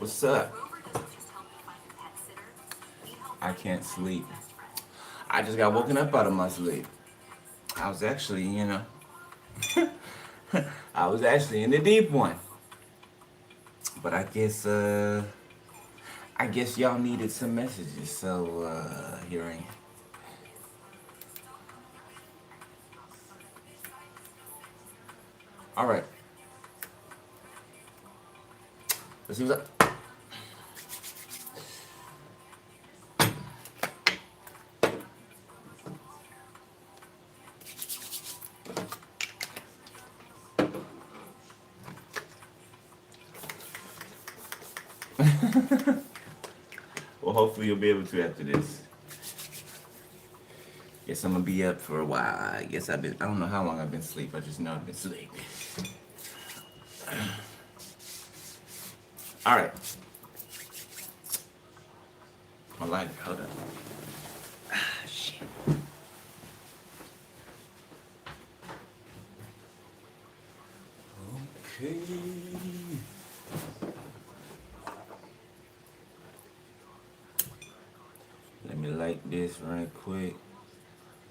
What's up? I can't sleep. I just got woken up out of my sleep. I was actually, I was actually in the deep one. But I guess y'all needed some messages, so here I am. All right, let's see what's up. Well, hopefully you'll be able to after this. Guess I'm gonna be up for a while. I guess I don't know how long I've been asleep. I just know I've been asleep. All right. My lighter, hold up. Ah, shit. Okay. Let me light this right quick.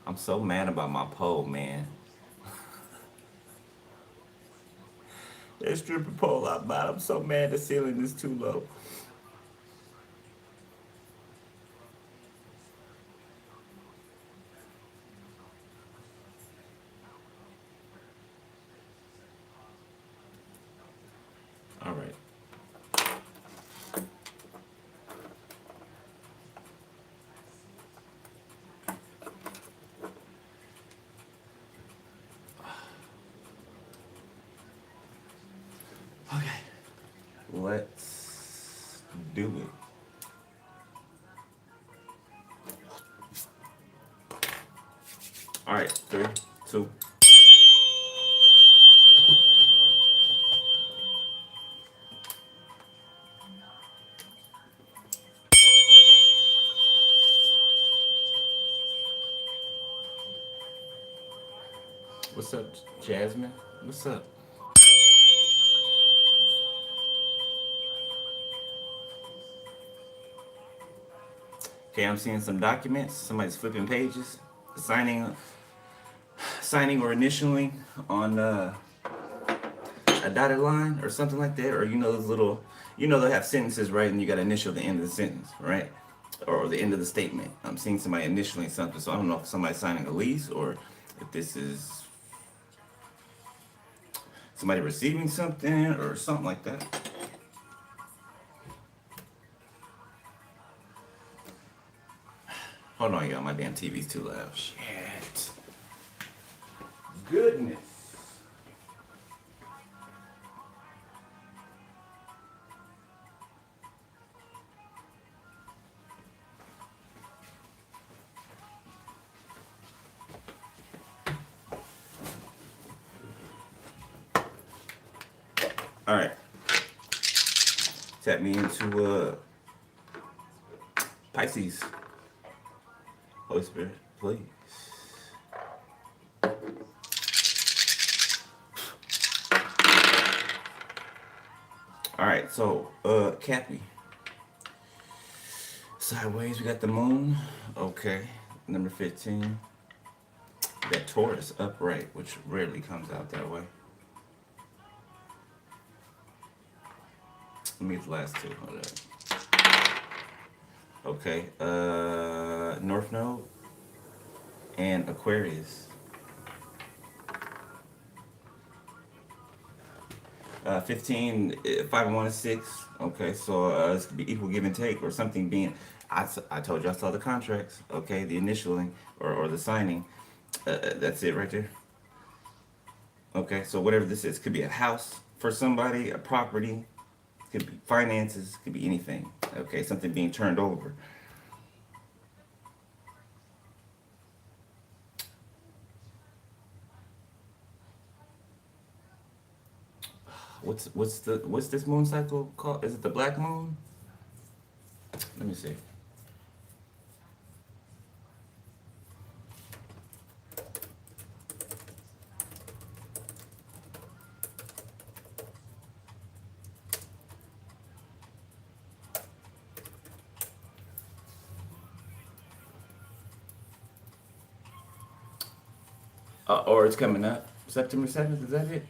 I'm so mad about my pole, man. That stripper pole I bought. I'm so mad the ceiling is too low. All right. Okay. Let's do it. All right. 3, 2. What's up, Jasmine? What's up? Okay, I'm seeing some documents. Somebody's flipping pages, signing, signing or initialing on a dotted line or something like that. Or those little, they have sentences, right? And you got to initial the end of the sentence, right? Or the end of the statement. I'm seeing somebody initialing something, so I don't know if somebody's signing a lease or if this is somebody receiving something or something like that. Hold on, y'all. My damn TV's too loud. Shit. Goodness. All right. Tap me into Pisces. Holy Spirit, please. All right, so Cappy. Sideways, we got the moon. Okay, number 15. We got Taurus upright, which rarely comes out that way. Let me get the last two. Hold up. Okay, North Node and Aquarius. 15, 5 and 1 is 6. Okay, so this could be equal give and take or something being. I told you I saw the contracts. Okay, the initialing or the signing. That's it right there. Okay, so whatever this is, could be a house for somebody, a property, could be finances, could be anything. Okay, something being turned over. What's this moon cycle called? Is it the black moon? Let me see. Or it's coming up. September 7th, is that it?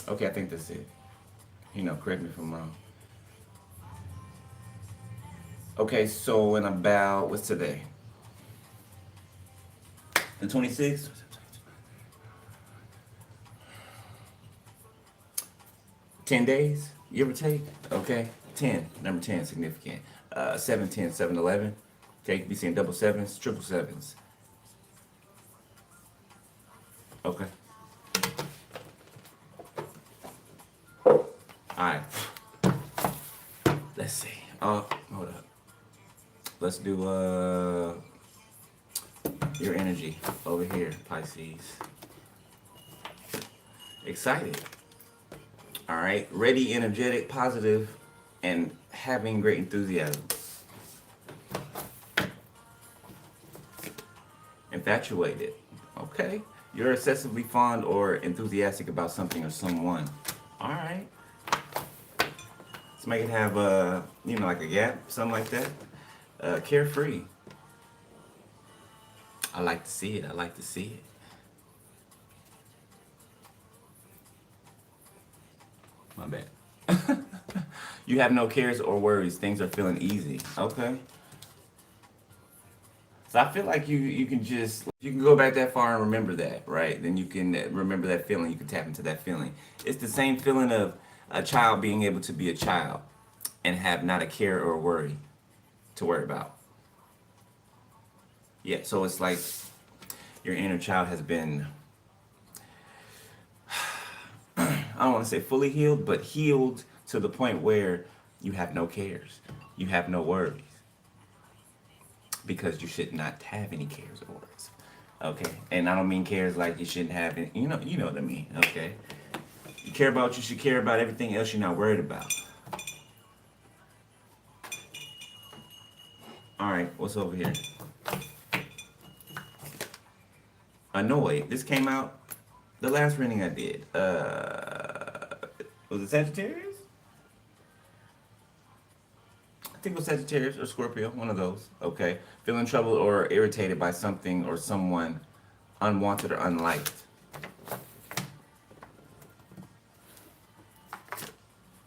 Okay, I think that's it. Correct me if I'm wrong. Okay, so in about, what's today? The 26th? 10 days, give or take. Okay, 10, number 10, significant. 7, 10, 7, 11. Okay, you can be seeing double sevens, triple sevens. Okay. Alright. Let's see. Hold up. Let's do your energy over here, Pisces. Excited. Alright. Ready, energetic, positive, and having great enthusiasm. Infatuated. Okay. You're excessively fond or enthusiastic about something or someone. Alright. Somebody can have like a gap, something like that. Carefree. I like to see it. I like to see it. My bad. You have no cares or worries. Things are feeling easy. Okay. So I feel like you can go back that far and remember that, right? Then you can remember that feeling. You can tap into that feeling. It's the same feeling of a child being able to be a child and have not a care or a worry to worry about. Yeah, so it's like your inner child has been, I don't want to say fully healed, but healed to the point where you have no cares. You have no worries. Because you should not have any cares or worries. Okay? And I don't mean cares like you shouldn't have any, you know what I mean, okay? You care about what you should care about, everything else you're not worried about. Alright, what's over here? Annoyed. This came out the last reading I did. Was it Sagittarius? I think it was Sagittarius or Scorpio, one of those. Okay. Feeling troubled or irritated by something or someone unwanted or unliked.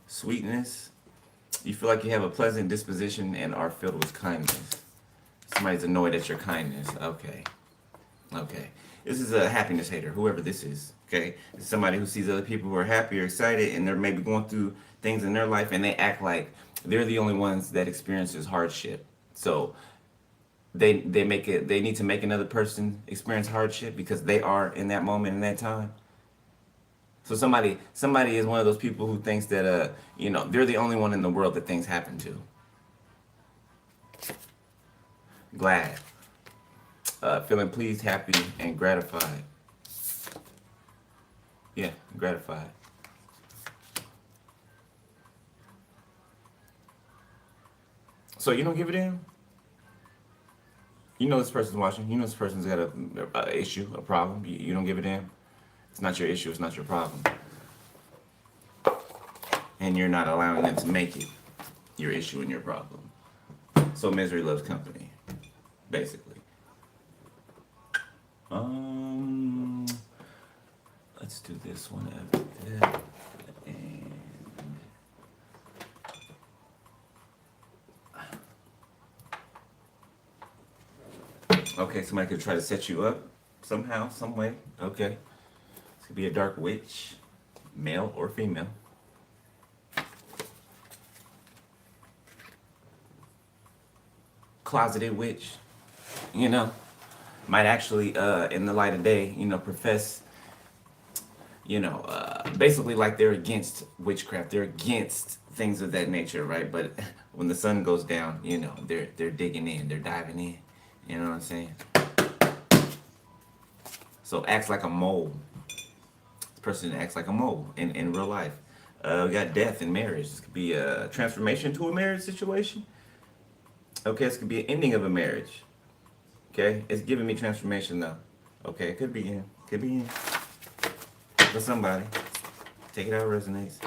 Sweetness. You feel like you have a pleasant disposition and are filled with kindness. Somebody's annoyed at your kindness. Okay. Okay. This is a happiness hater, whoever this is. Okay. It's somebody who sees other people who are happy or excited and they're maybe going through things in their life and they act like they're the only ones that experiences hardship. So they need to make another person experience hardship because they are in that moment in that time. So somebody is one of those people who thinks that they're the only one in the world that things happen to. Glad. Feeling pleased, happy, and gratified. Yeah, gratified. So you don't give it in? You know this person's watching. You know this person's got a issue, a problem. You don't give it in? It's not your issue. It's not your problem. And you're not allowing them to make it your issue and your problem. So misery loves company, basically. Let's do this one after that. And okay, somebody could try to set you up somehow, some way. Okay. This could be a dark witch, male or female. Closeted witch, might actually, in the light of day, profess, basically like they're against witchcraft. They're against things of that nature, right? But when the sun goes down, they're digging in, they're diving in. You know what I'm saying? So acts like a mole. This person acts like a mole in real life. We got death in marriage. This could be a transformation to a marriage situation. Okay, this could be an ending of a marriage. Okay, it's giving me transformation though. Okay, it could be in. Could be in. For somebody. Take it how it resonates.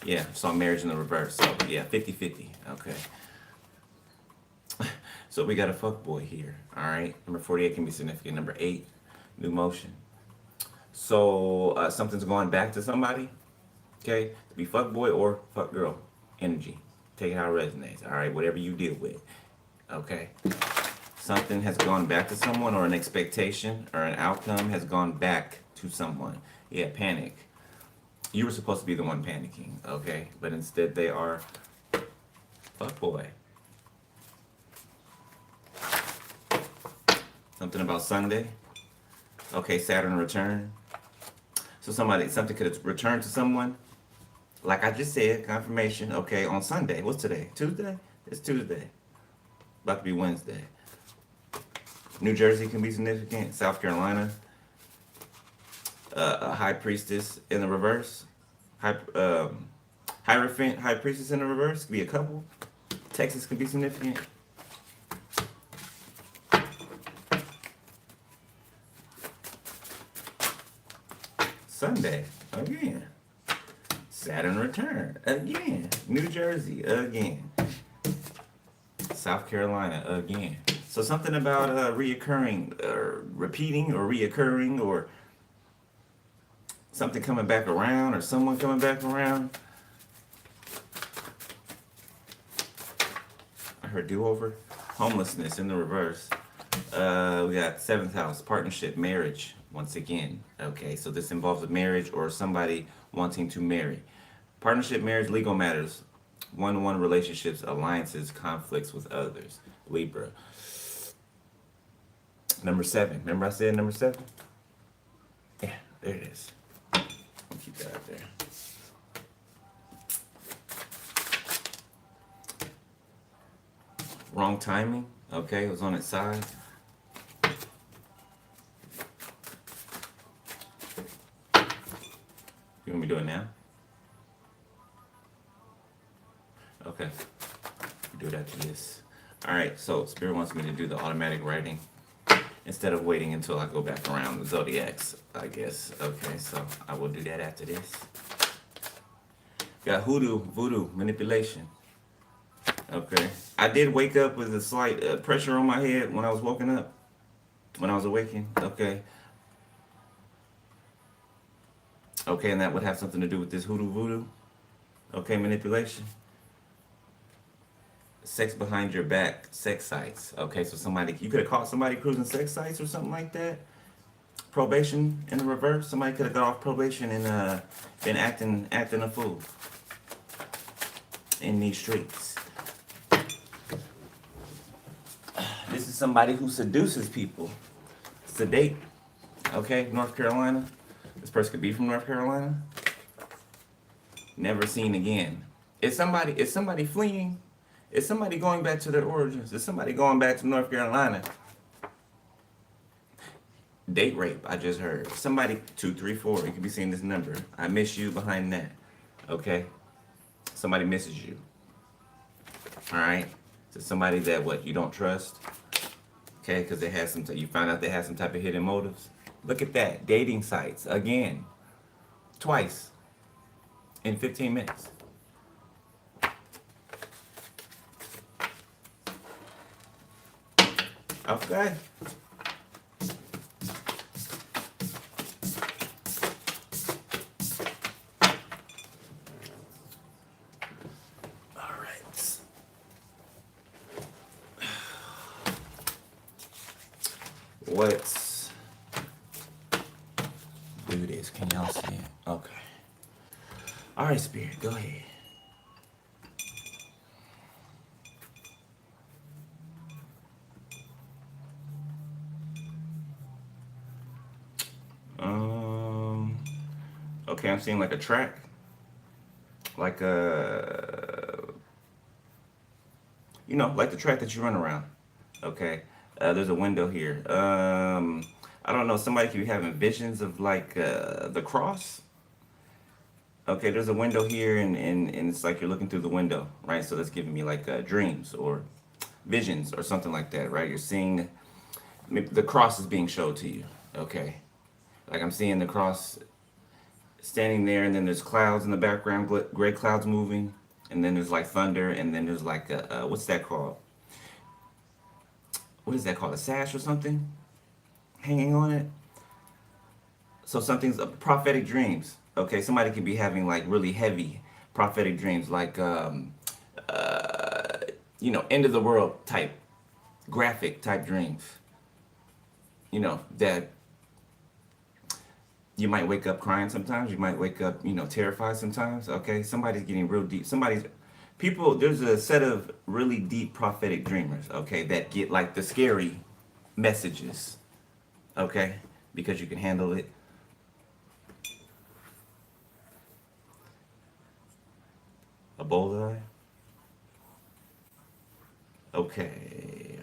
Yeah, saw marriage in the reverse. So yeah, 50-50. Okay. So we got a fuck boy here. All right. Number 48 can be significant. Number 8, new motion. So something's going back to somebody. Okay. To be fuck boy or fuck girl energy. Take it how it resonates. All right. Whatever you deal with. Okay. Something has gone back to someone, or an expectation or an outcome has gone back to someone. Yeah, panic. You were supposed to be the one panicking, okay? But instead they are fuck boy. Something about Sunday. Okay, Saturn return. So something could have returned to someone. Like I just said, confirmation, okay, on Sunday. What's today? Tuesday? It's Tuesday. About to be Wednesday. New Jersey can be significant. South Carolina. A high priestess in the reverse. Hierophant, high priestess in the reverse. Could be a couple. Texas could be significant. Sunday, again. Saturn return, again. New Jersey, again. South Carolina, again. So something about reoccurring, or repeating, or reoccurring, or something coming back around, or someone coming back around. I heard do-over. Homelessness in the reverse. We got 7th house, partnership, marriage, once again. Okay, so this involves a marriage or somebody wanting to marry. Partnership, marriage, legal matters, one-on-one relationships, alliances, conflicts with others. Libra. Number 7. Remember I said number 7? Yeah, there it is. I'll keep that out there. Wrong timing. Okay, it was on its side. You want me to do it now? Okay. Do it after this. Alright, so Spirit wants me to do the automatic writing instead of waiting until I go back around the zodiacs, I guess. Okay, so I will do that after this. Got hoodoo, voodoo, manipulation. Okay. I did wake up with a slight pressure on my head when I was woken up. When I was awakened. Okay. Okay, and that would have something to do with this hoodoo, voodoo. Okay, manipulation. Sex behind your back, sex sites. Okay, so you could have caught somebody cruising sex sites or something like that. Probation in the reverse. Somebody could have got off probation and been acting a fool in these streets. This is somebody who seduces people. Sedate. Okay, North Carolina. This person could be from North Carolina. Never seen again. Is somebody fleeing? Is somebody going back to their origins? Is somebody going back to North Carolina? Date rape, I just heard. Somebody, 234, you could be seeing this number. I miss you behind that. Okay? Somebody misses you. Alright? So somebody that, you don't trust? Okay, because you found out they had some type of hidden motives. Look at that. Dating sites. Again. Twice. In 15 minutes. Okay. All right. Let's do this. Can y'all see it? Okay. All right, Spirit, go ahead. Okay, I'm seeing like a track, like like the track that you run around. Okay, there's a window here. I don't know. Somebody could be having visions of like the cross. Okay, there's a window here, and it's like you're looking through the window, right? So that's giving me like dreams or visions or something like that, right? You're seeing maybe the cross is being showed to you. Okay, like I'm seeing the cross standing there, and then there's clouds in the background, gray clouds moving, and then there's like thunder, and then there's like what's that called? What is that called? A sash or something hanging on it? So something's prophetic dreams. Okay, somebody could be having like really heavy prophetic dreams, like end of the world type, graphic type dreams. That you might wake up crying sometimes. You might wake up, terrified sometimes. Okay, somebody's getting real deep. There's a set of really deep prophetic dreamers. Okay, that get like the scary messages. Okay, because you can handle it. A bullseye. Okay.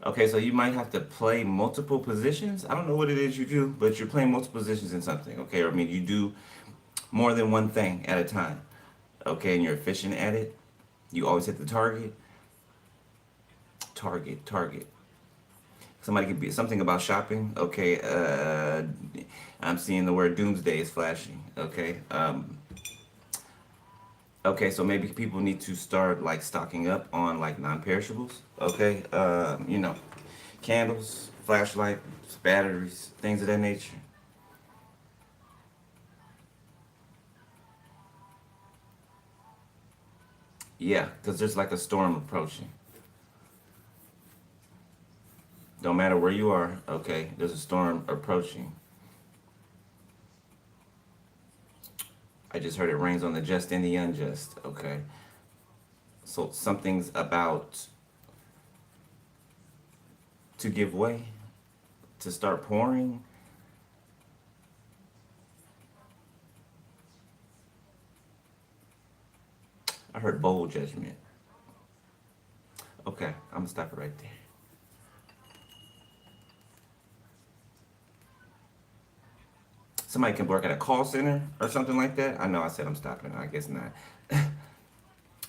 Okay, so you might have to play multiple positions. I don't know what it is you do, but you're playing multiple positions in something. Okay, or I mean, you do more than one thing at a time. Okay, and you're efficient at it. You always hit the target. Target. Somebody could be something about shopping. Okay, I'm seeing the word doomsday is flashing. Okay, okay, so maybe people need to start like stocking up on like non-perishables. Okay, candles, flashlights, batteries, things of that nature. Yeah, because there's like a storm approaching. Don't matter where you are. Okay, there's a storm approaching. I just heard it rains on the just and the unjust. Okay, so something's about to give way, to start pouring. I heard bold judgment. Okay, I'm gonna stop it right there. Somebody can work at a call center or something like that. I know I said I'm stopping. I guess not.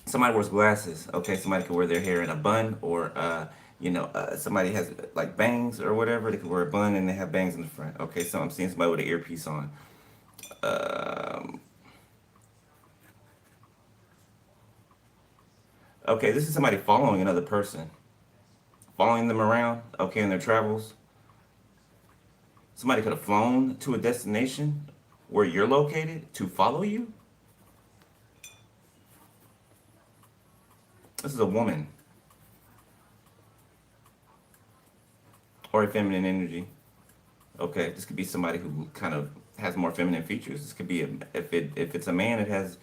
Somebody wears glasses. Okay, somebody can wear their hair in a bun, or somebody has like bangs or whatever. They can wear a bun and they have bangs in the front. Okay, so I'm seeing somebody with an earpiece on. Um, okay, this is somebody following another person, following them around. Okay, in their travels. Somebody could have flown to a destination where you're located to follow you. This is a woman or a feminine energy. Okay, this could be somebody who kind of has more feminine features. This could be if it's a man, it has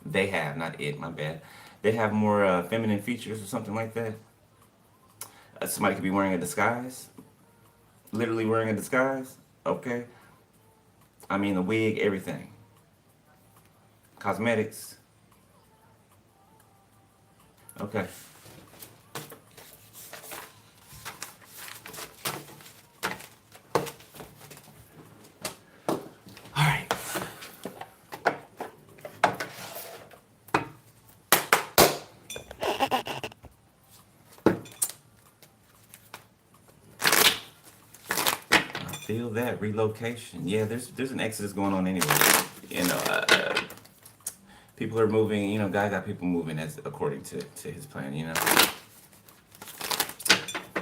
they have, not it. My bad. They have more feminine features or something like that. Somebody could be wearing a disguise, literally wearing a disguise. Okay, I mean the wig, everything, cosmetics. Okay. All right. I feel that relocation. Yeah, there's an exodus going on anyway. You know, people are moving. God got people moving as according to His plan.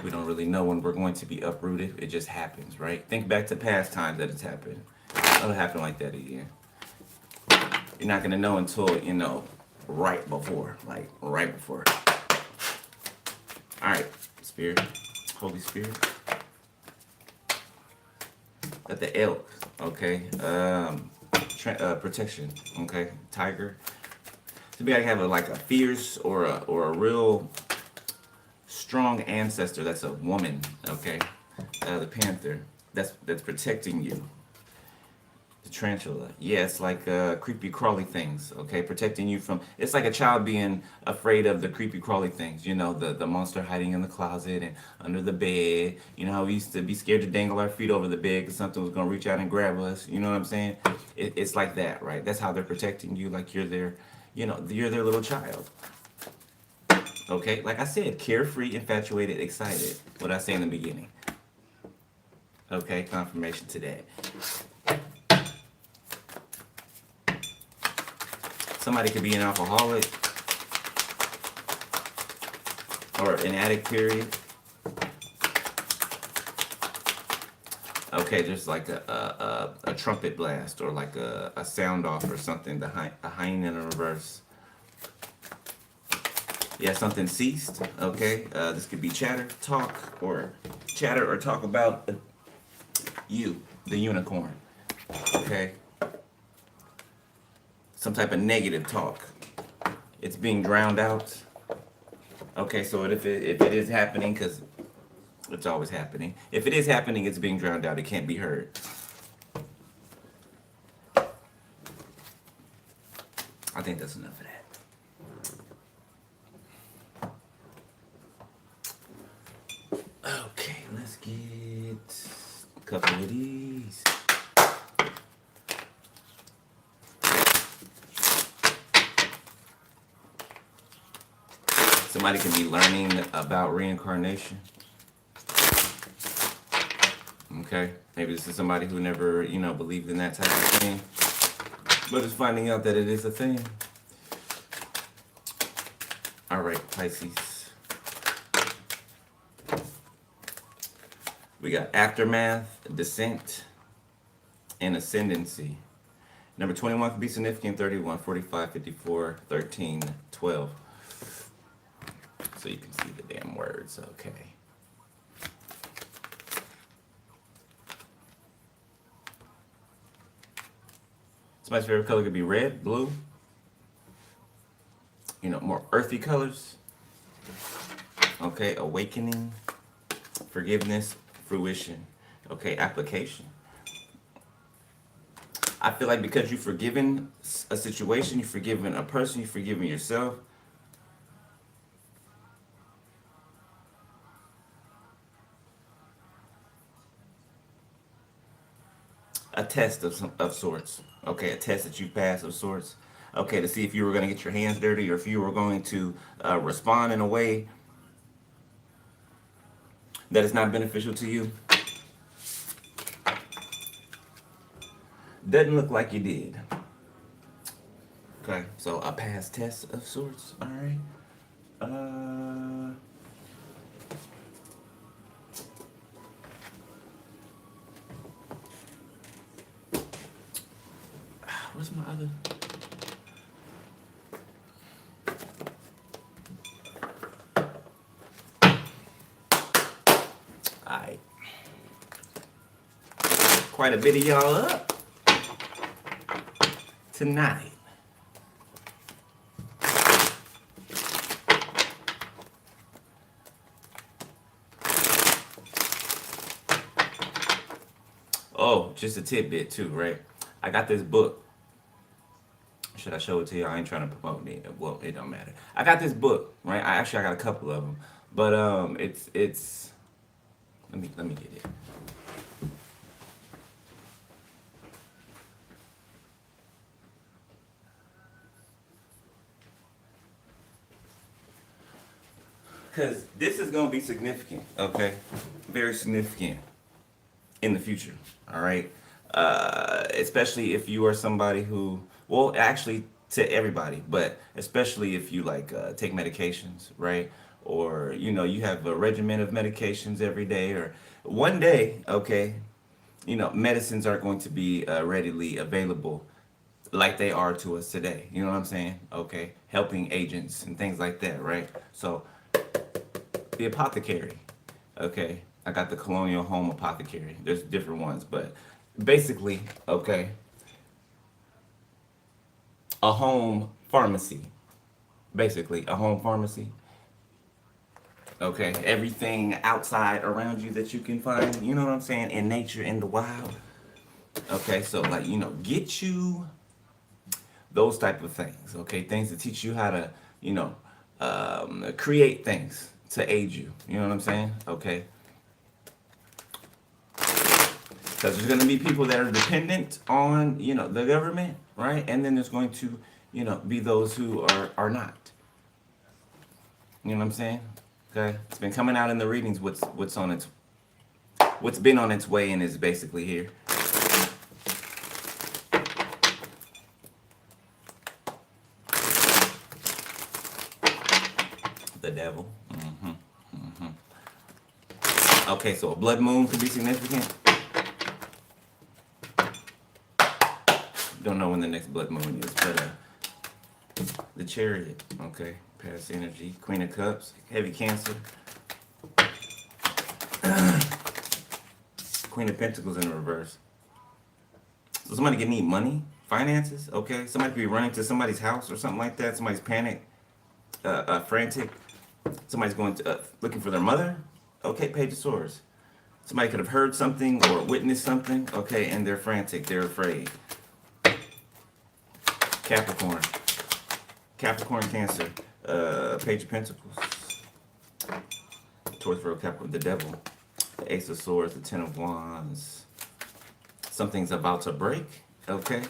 We don't really know when we're going to be uprooted. It just happens, right? Think back to past times that it's happened. It'll happen like that again. You're not gonna know until right before, like right before. All right, Spirit, Holy Spirit, at the elk, okay, protection, okay, tiger. To be like have a fierce or a real strong ancestor that's a woman, okay, the panther that's protecting you. The tarantula, yeah, it's like creepy crawly things, okay, protecting you from. It's like a child being afraid of the creepy crawly things, the monster hiding in the closet and under the bed. You know how we used to be scared to dangle our feet over the bed because something was gonna reach out and grab us. You know what I'm saying? It's like that, right? That's how they're protecting you, like you're you're their little child. Okay, like I said, carefree, infatuated, excited. What I say in the beginning. Okay, confirmation today. Somebody could be an alcoholic or an addict, period. Okay, there's like a trumpet blast or like a sound off or something, a hyena in reverse. Yeah, something ceased. Okay, this could be chatter, talk about you, the unicorn. Okay, some type of negative talk. It's being drowned out. Okay, so if it is happening, because it's always happening. If it is happening, it's being drowned out. It can't be heard. I think that's enough of that. Okay, let's get a couple of these. Somebody can be learning about reincarnation. Okay, maybe this is somebody who never, believed in that type of thing, but is finding out that it is a thing. All right, Pisces. We got aftermath, descent, and ascendancy. Number 21 could be significant, 31, 45, 54, 13, 12. So you can see the damn words, okay. Somebody's favorite color could be red, blue. More earthy colors. Okay, awakening, forgiveness, fruition. Okay, application. I feel like because you've forgiven a situation, you've forgiven a person, you've forgiven yourself, a test of sorts. Okay, a test that you passed of sorts. Okay, to see if you were going to get your hands dirty or if you were going to respond in a way that is not beneficial to you. Doesn't look like you did. Okay, so a past test of sorts. All right. Where's my other? Alright. Quite a bit of y'all up tonight. Oh, just a tidbit too, right? I got this book. Should I show it to you? I ain't trying to promote it. Well, it don't matter. I got this book, right? I got a couple of them, but it's. Let me get it. Because this is going to be significant, okay? Very significant in the future, all right? Especially if you are somebody who, well, actually to everybody, but especially if you take medications, right? Or, you have a regimen of medications every day, or one day, okay, medicines are going to be readily available like they are to us today. You know what I'm saying? Okay, helping agents and things like that, right? So the apothecary, okay, I got the colonial home apothecary. There's different ones, but basically, okay, a home pharmacy, basically a home pharmacy. Okay, everything outside around you that you can find, you know what I'm saying, in nature, in the wild. Okay, so get you those type of things. Okay, things to teach you how to, create things to aid you. You know what I'm saying? Okay. Because there's going to be people that are dependent on, the government, right? And then there's going to, be those who are not. You know what I'm saying? Okay. It's been coming out in the readings what's on its What's been on its way and is basically here. The devil. Okay, so a blood moon could be significant. Don't know when the next blood moon is, but the Chariot. Okay, past energy. Queen of Cups. Heavy Cancer. Queen of Pentacles in reverse. So somebody could need money, finances. Okay, somebody could be running to somebody's house or something like that. Somebody's panicked, frantic. Somebody's going to looking for their mother. Okay, Page of Swords. Somebody could have heard something or witnessed something. Okay, and they're frantic. They're afraid. Capricorn. Capricorn, Cancer. Page of Pentacles. Taurus, Virgo, Capricorn. The Devil. The Ace of Swords. The Ten of Wands. Something's about to break. Okay.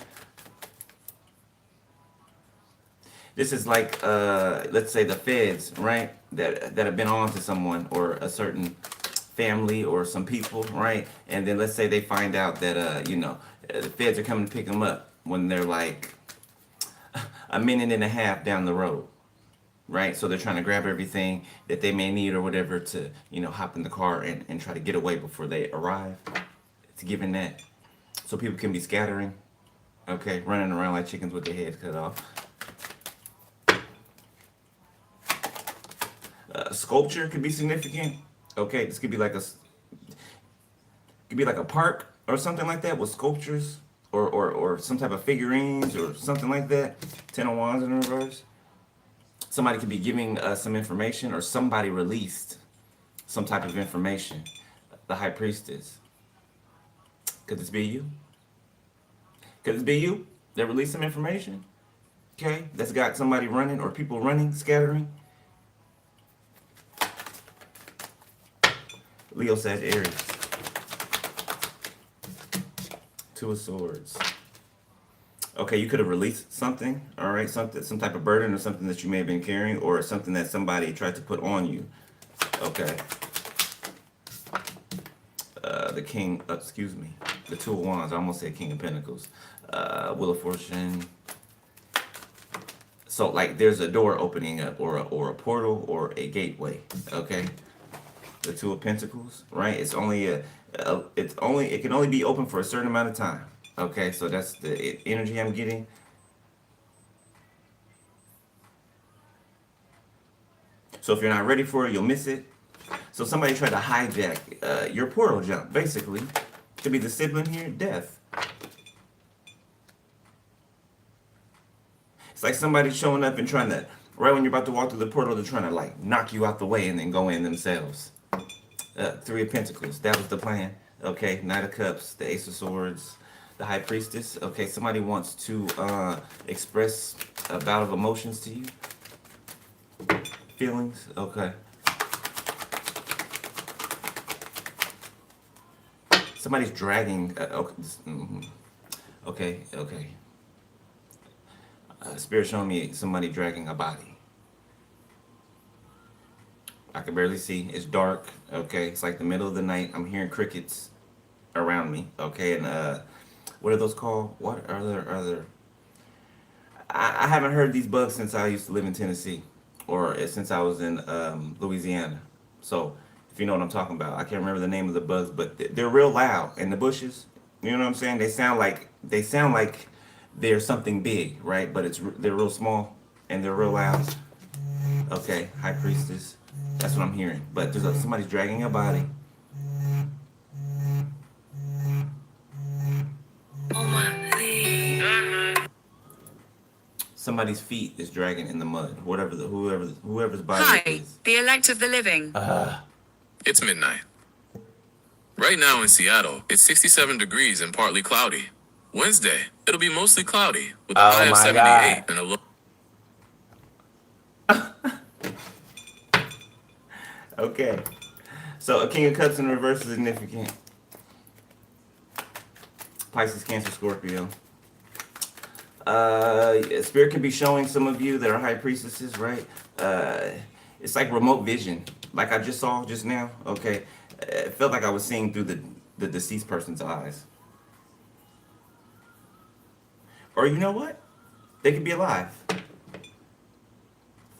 This is like, let's say the feds, right? That have been on to someone or a certain family or some people, right? And then let's say they find out that, you know, the feds are coming to pick them up when they're like a minute and a half down the road, right? So they're trying to grab everything that they may need or whatever to, you know, hop in the car and try to get away before they arrive. It's given that. So people can be scattering, okay? Running around like chickens with their heads cut off. Sculpture could be significant. Okay, this could be like a park or something like that with sculptures or some type of figurines or something like that. Ten of Wands in reverse. Somebody could be giving some information or somebody released some type of information. The High Priestess. Could this be you? Could this be you that released some information? Okay, that's got somebody running or people running, scattering. Leo, Sag, Aries. Two of Swords. Okay, you could have released something, all right, some type of burden or something that you may have been carrying or something that somebody tried to put on you. Okay. The King, excuse me, the Two of Wands. I almost said King of Pentacles. Wheel of Fortune. So like there's a door opening up or a portal or a gateway. Okay. The Two of Pentacles, right? It's only it can only be open for a certain amount of time. Okay, so that's the energy I'm getting. So if you're not ready for it, you'll miss it. So somebody tried to hijack your portal jump, basically. Could be the sibling here, death. It's like somebody showing up and trying to, right when you're about to walk through the portal, they're trying to like knock you out the way and then go in themselves. Three of Pentacles, that was the plan. Okay, Knight of Cups, the Ace of Swords, the High Priestess. Okay, somebody wants to express a bout of emotions to you. Feelings, okay. Somebody's dragging, okay. Spirit showing me somebody dragging a body. I can barely see. It's dark. Okay, it's like the middle of the night. I'm hearing crickets around me. Okay, and what are those called? What are there? I haven't heard these bugs since I used to live in Tennessee, or since I was in Louisiana. So if you know what I'm talking about, I can't remember the name of the bugs, but they're real loud in the bushes. You know what I'm saying? They sound like they're something big, right? But they're real small and they're real loud. Okay, High Priestess. That's what I'm hearing. But there's somebody's dragging a body. Somebody's feet is dragging in the mud. Whoever's body it is. The elect of the living. It's midnight. Right now in Seattle, it's 67 degrees and partly cloudy. Wednesday, it'll be mostly cloudy with a high of 78 and a low. Okay, so a King of Cups in reverse is significant. Pisces, Cancer, Scorpio. Spirit can be showing some of you that are High Priestesses, right? It's like remote vision, like I just saw just now. Okay, It felt like I was seeing through the deceased person's eyes. Or you know what? They could be alive.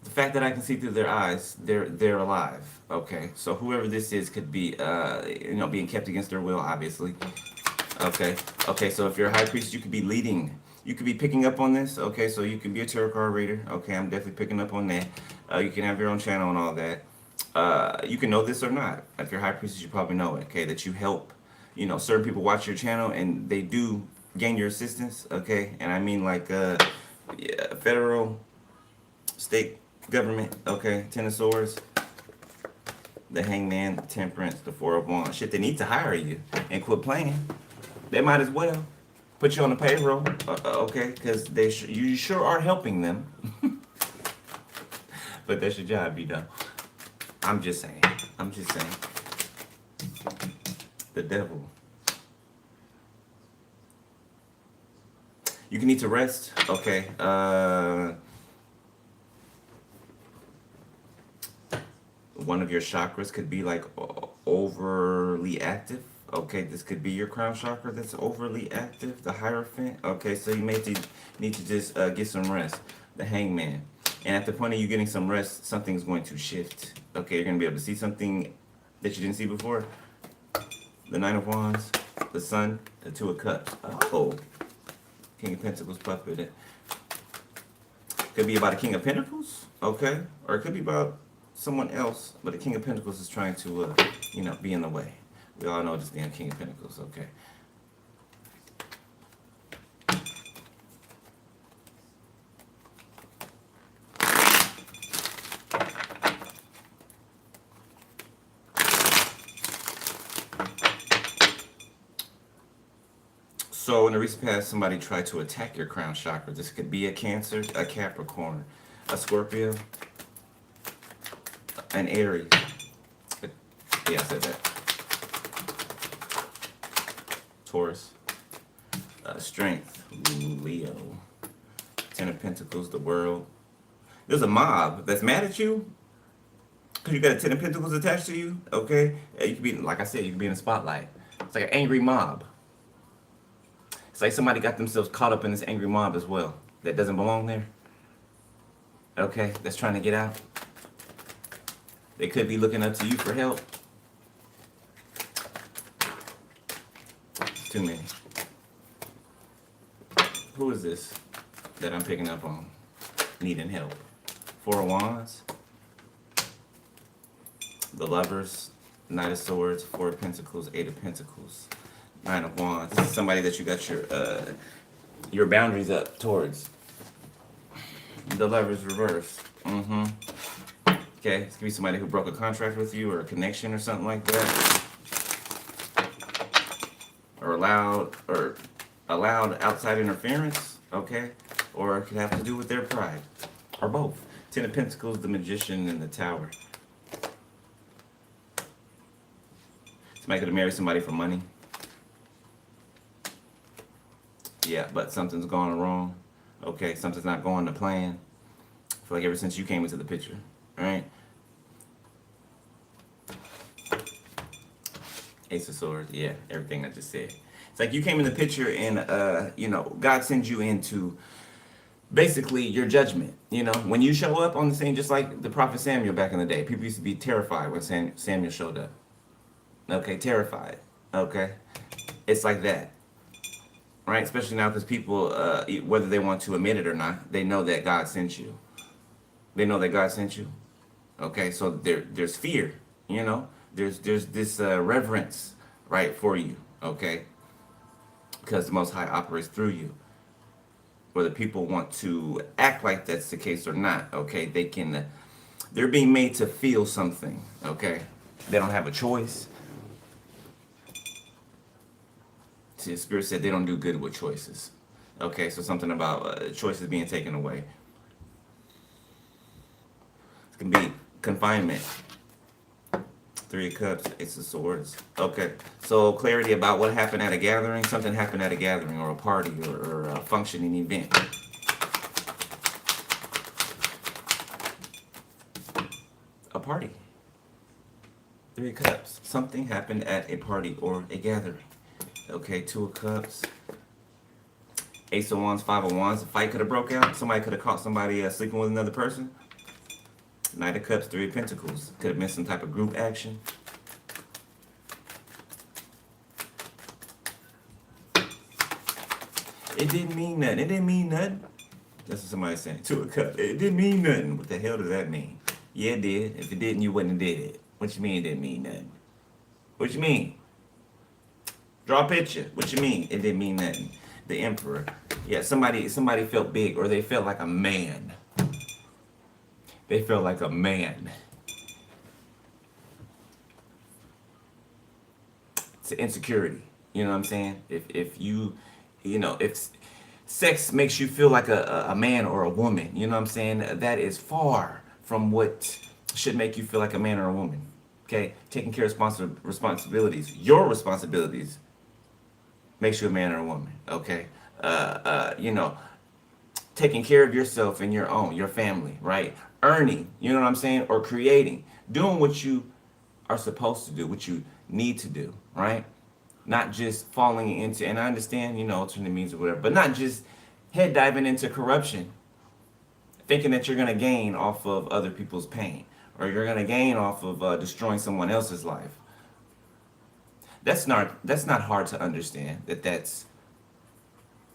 The fact that I can see through their eyes, they're alive. Okay, so whoever this is could be, being kept against their will, obviously. Okay, okay. So if you're a high priest, you could be leading. You could be picking up on this. Okay, so you can be a tarot card reader. Okay, I'm definitely picking up on that. You can have your own channel and all that. You can know this or not. If you're high priest, you probably know it. Okay, that you help. Certain people watch your channel and they do gain your assistance. Okay, and I mean like yeah, federal, state government. Okay, Ten of Swords, the Hangman, the Temperance, the Four of Wands. Shit, they need to hire you and quit playing. They might as well put you on the payroll. Okay, because you sure are helping them. But that's your job, you know. I'm just saying. I'm just saying. The devil. You can need to rest. Okay. One of your chakras could be like overly active. Okay, this could be your crown chakra that's overly active, the Hierophant. Okay, so you may need to just get some rest. The Hangman. And at the point of you getting some rest, something's going to shift. Okay, you're going to be able to see something that you didn't see before. The Nine of Wands, the Sun, the Two of Cups. Oh, King of Pentacles puppet. Could be about a King of Pentacles, okay? Or it could be about someone else, but the King of Pentacles is trying to, be in the way. We all know this damn King of Pentacles, okay? So in the recent past, somebody tried to attack your crown chakra. This could be a Cancer, a Capricorn, a Scorpio, an Aries. Yeah, I said that. Taurus, Strength, Leo, Ten of Pentacles, the World. There's a mob that's mad at you because you got a Ten of Pentacles attached to you. Okay, you could be, like I said, you could be in the spotlight. It's like an angry mob. It's like somebody got themselves caught up in this angry mob as well that doesn't belong there. Okay, that's trying to get out. They could be looking up to you for help. Too many. Who is this that I'm picking up on? Needing help. Four of Wands. The Lovers. Knight of Swords. Four of Pentacles. Eight of Pentacles. Nine of Wands. This is somebody that you got your boundaries up towards. The Lovers reverse. Okay, this could be somebody who broke a contract with you or a connection or something like that. Or allowed outside interference, okay? Or it could have to do with their pride. Or both. Ten of Pentacles, the Magician, and the Tower. Somebody could have married somebody for money. Yeah, but something's gone wrong. Okay, something's not going to plan. I feel like ever since you came into the picture, alright? Ace of Swords, yeah, everything I just said. It's like you came in the picture and, God sends you into basically your judgment. When you show up on the scene, just like the prophet Samuel back in the day, people used to be terrified when Samuel showed up. Okay, terrified. Okay, it's like that. Right, especially now because people, whether they want to admit it or not, they know that God sent you. They know that God sent you. Okay, so there's fear, There's this reverence, right, for you, okay? Because the Most High operates through you. Whether people want to act like that's the case or not, okay? They're being made to feel something, okay? They don't have a choice. See, the Spirit said they don't do good with choices. Okay, so something about choices being taken away. It can be confinement. Three of Cups, Ace of Swords. Okay, so clarity about what happened at a gathering. Something happened at a gathering or a party or a functioning event. A party. Three of Cups. Something happened at a party or a gathering. Okay, Two of Cups. Ace of Wands, Five of Wands. A fight could have broke out. Somebody could have caught somebody sleeping with another person. Knight of Cups, Three of Pentacles. Could have been some type of group action. It didn't mean nothing. It didn't mean nothing. That's what somebody's saying. Two of Cups. It didn't mean nothing. What the hell does that mean? Yeah, it did. If it didn't, you wouldn't have did it. What you mean it didn't mean nothing? What you mean? Draw a picture. What you mean? It didn't mean nothing. The Emperor. Yeah, somebody felt big, or they felt like a man. They felt like a man. It's an insecurity. You know what I'm saying? If you know, if sex makes you feel like a man or a woman, you know what I'm saying? That is far from what should make you feel like a man or a woman. Okay? Taking care of responsibilities, your responsibilities, makes you a man or a woman. Okay? You know, taking care of yourself and your family, right? Earning, you know what I'm saying? Or creating, doing what you are supposed to do, what you need to do, right? Not just falling into, and I understand, you know, alternate means or whatever, but not just head diving into corruption, thinking that you're going to gain off of other people's pain, or you're going to gain off of destroying someone else's life. That's not hard to understand, that's,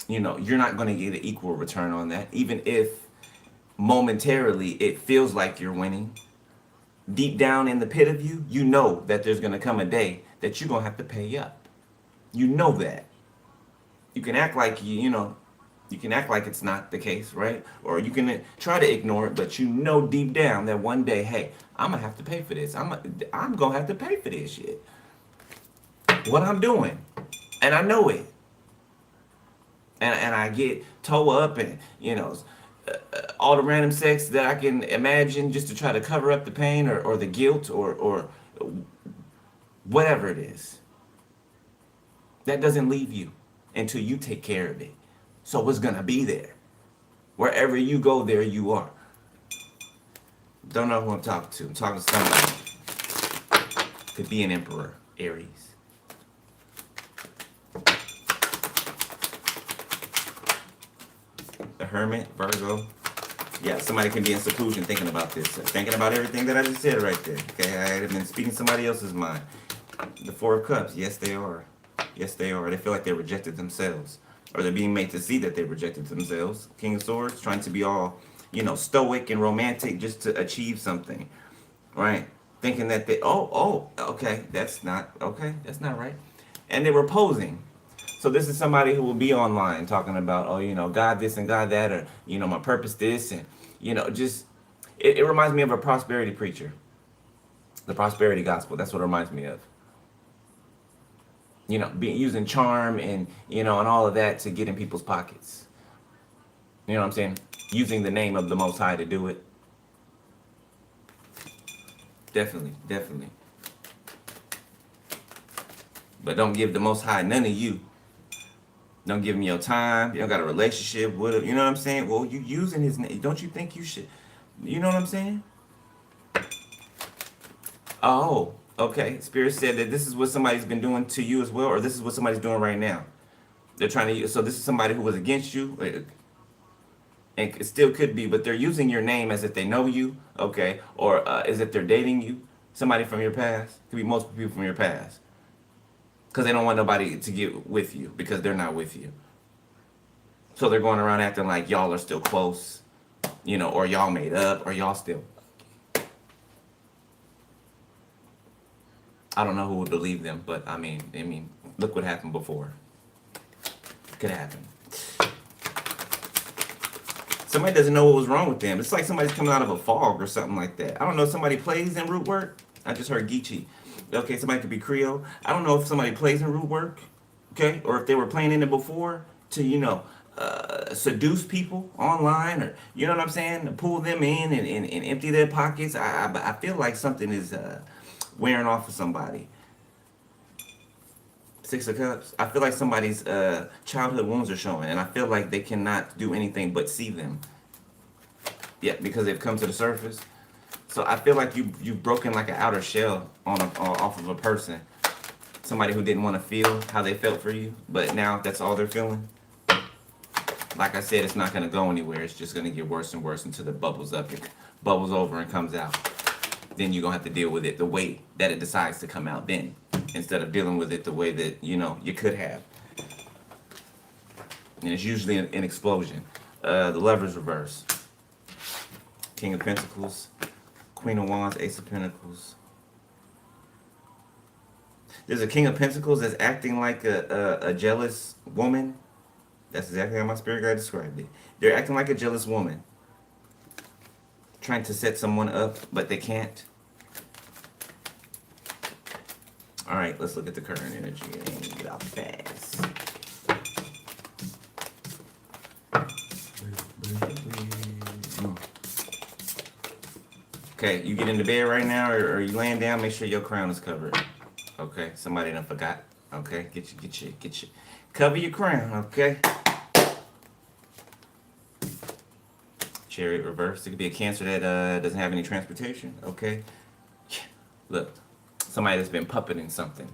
you know, you're not going to get an equal return on that, even if momentarily it feels like you're winning. Deep down in the pit of you, you know that there's going to come a day that you're going to have to pay up. You know that. You can act like you know, you can act like it's not the case, right? Or you can try to ignore it, but you know deep down that one day, hey, I'm gonna have to pay for this. I'm gonna have to pay for this shit. What I'm doing, and I know it. And I get toe up, and you know, all the random sex that I can imagine just to try to cover up the pain or the guilt or whatever it is. That doesn't leave you until you take care of it. So it's gonna be there. Wherever you go, there you are. Don't know who I'm talking to. I'm talking to somebody. Could be an Emperor, Aries. The Hermit, Virgo. Yeah, somebody can be in seclusion thinking about this. Thinking about everything that I just said right there. Okay, I have been speaking somebody else's mind. The Four of Cups, yes they are. Yes, they are. They feel like they rejected themselves. Or they're being made to see that they rejected themselves. King of Swords, trying to be all, you know, stoic and romantic just to achieve something. Right? Thinking that okay, that's not right. And they were posing. So this is somebody who will be online talking about, oh, you know, God this and God that, or, you know, my purpose this, and, you know, just, it reminds me of a prosperity preacher. The prosperity gospel, that's what it reminds me of. You know, using charm and, you know, and all of that to get in people's pockets. You know what I'm saying? Using the name of the Most High to do it. Definitely, definitely. But don't give the Most High none of you. Don't give him your time. You don't got a relationship with him. You know what I'm saying? Well, you using his name. Don't you think you should? You know what I'm saying? Oh, okay. Spirit said that this is what somebody's been doing to you as well, or this is what somebody's doing right now. They're trying to. So this is somebody who was against you, and it still could be, but they're using your name as if they know you, okay, or as if they're dating you. Somebody from your past. Could be multiple people from your past, because they don't want nobody to get with you because they're not with you. So they're going around acting like y'all are still close, you know, or y'all made up, or y'all still. I don't know who would believe them, but I mean, look what happened before. Could happen. Somebody doesn't know what was wrong with them. It's like somebody's coming out of a fog or something like that. I don't know if somebody plays in root work. I just heard Geechee. Okay, somebody could be Creole. I don't know if somebody plays in root work, okay, or if they were playing in it before to, you know, seduce people online, or, you know what I'm saying, to pull them in and empty their pockets. I feel like something is wearing off of somebody. Six of Cups. I feel like somebody's childhood wounds are showing, and I feel like they cannot do anything but see them. Yeah, because they've come to the surface. So I feel like you've broken like an outer shell off of a person, somebody who didn't want to feel how they felt for you, but now that's all they're feeling. Like I said, it's not gonna go anywhere. It's just gonna get worse and worse until it bubbles up, it bubbles over and comes out. Then you're gonna have to deal with it the way that it decides to come out then, instead of dealing with it the way that you could have. And it's usually an explosion. The Lover's reverse. King of Pentacles, Queen of Wands, Ace of Pentacles. There's a King of Pentacles that's acting like a jealous woman. That's exactly how my spirit guide described it. They're acting like a jealous woman, trying to set someone up, but they can't. All right, let's look at the current energy and get out fast. Okay, you get into bed right now, or you laying down. Make sure your crown is covered. Okay, somebody done forgot. Okay, get you. Cover your crown. Okay. Chariot reverse. It could be a Cancer that doesn't have any transportation. Okay. Look, somebody that's been puppeting something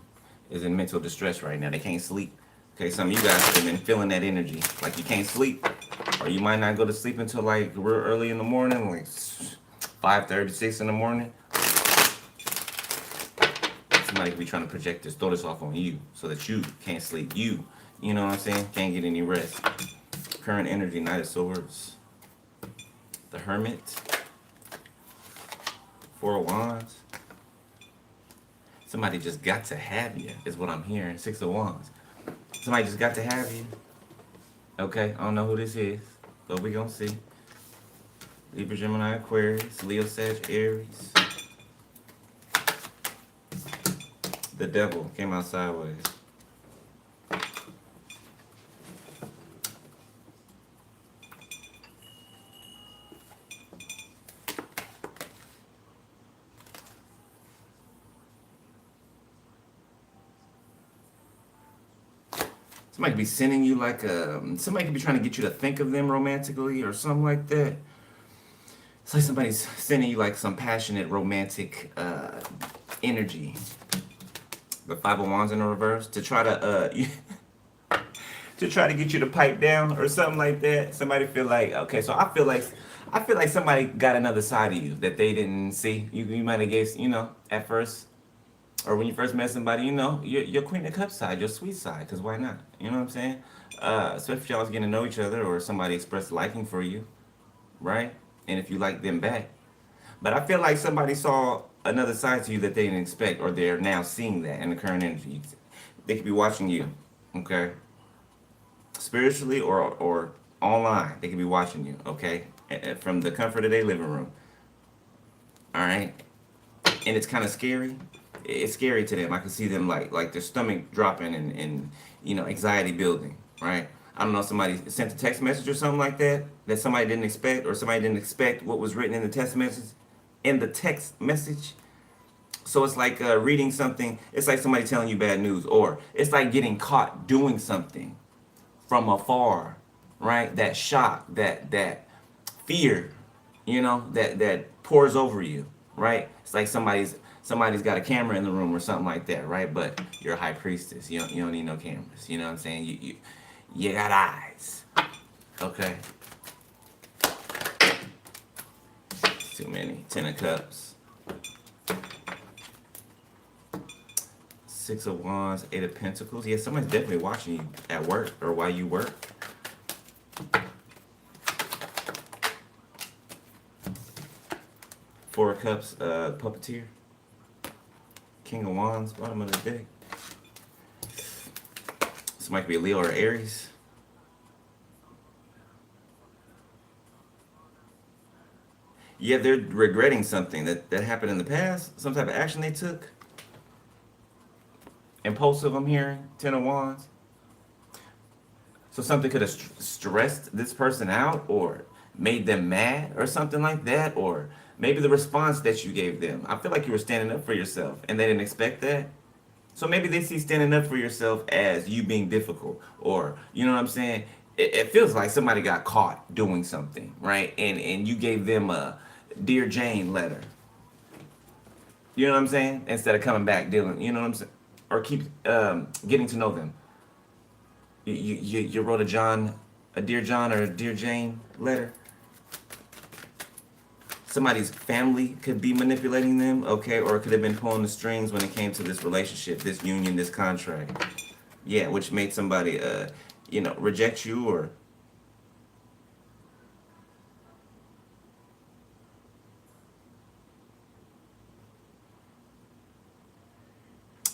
is in mental distress right now. They can't sleep. Okay, some of you guys have been feeling that energy, like you can't sleep, or you might not go to sleep until like real early in the morning, like 5:30, 6 in the morning. Somebody could be trying to project this, throw this off on you, so that you can't sleep. You know what I'm saying? Can't get any rest. Current energy, Knight of Swords. The Hermit. Four of Wands. Somebody just got to have you, is what I'm hearing. Six of Wands. Somebody just got to have you. Okay, I don't know who this is, but we gonna see. Libra, Gemini, Aquarius, Leo, Sag, Aries. The Devil came out sideways. Somebody could be sending you like somebody could be trying to get you to think of them romantically or something like that. It's like somebody's sending you like some passionate romantic energy. The Five of Wands in the reverse to try to to try to get you to pipe down or something like that. Somebody feel like, okay, so I feel like somebody got another side of you that they didn't see. You might have guessed, at first. Or when you first met somebody, your Queen of Cups side, your sweet side, because why not? You know what I'm saying? Especially if y'all was getting to know each other or somebody expressed liking for you, right? And if you like them back. But I feel like somebody saw another side to you that they didn't expect, or they're now seeing that in the current energy. They could be watching you, okay? Spiritually or online, they could be watching you, okay? From the comfort of their living room. All right? And it's kind of scary. It's scary to them. I can see them like their stomach dropping and anxiety building, right? I don't know, somebody sent a text message or something like that somebody didn't expect, or somebody didn't expect what was written in the text message. So it's like reading something. It's like somebody telling you bad news, or it's like getting caught doing something from afar, right? That shock, that fear, that pours over you, right? It's like somebody's got a camera in the room or something like that, right? But you're a high priestess. You don't need no cameras. You know what I'm saying? You got eyes. Okay. Too many. 10 of Cups. 6 of Wands. 8 of Pentacles. Yeah, somebody's definitely watching you at work or while you work. Four of Cups. Puppeteer. King of Wands, bottom of the deck. Somebody could be a Leo or Aries. Yeah, they're regretting something that happened in the past, some type of action they took. Impulsive, I'm hearing. 10 of Wands. So something could have stressed this person out or made them mad or something like that, or maybe the response that you gave them. I feel like you were standing up for yourself and they didn't expect that. So maybe they see standing up for yourself as you being difficult, or, you know what I'm saying? It feels like somebody got caught doing something, right? And you gave them a Dear Jane letter, You know what I'm saying? Instead of coming back, dealing. You know what I'm saying? Or keep getting to know them. You wrote a dear John or a dear Jane letter. Somebody's family could be manipulating them, okay, or it could have been pulling the strings when it came to this relationship, this union, this contract. Yeah, which made somebody, reject you or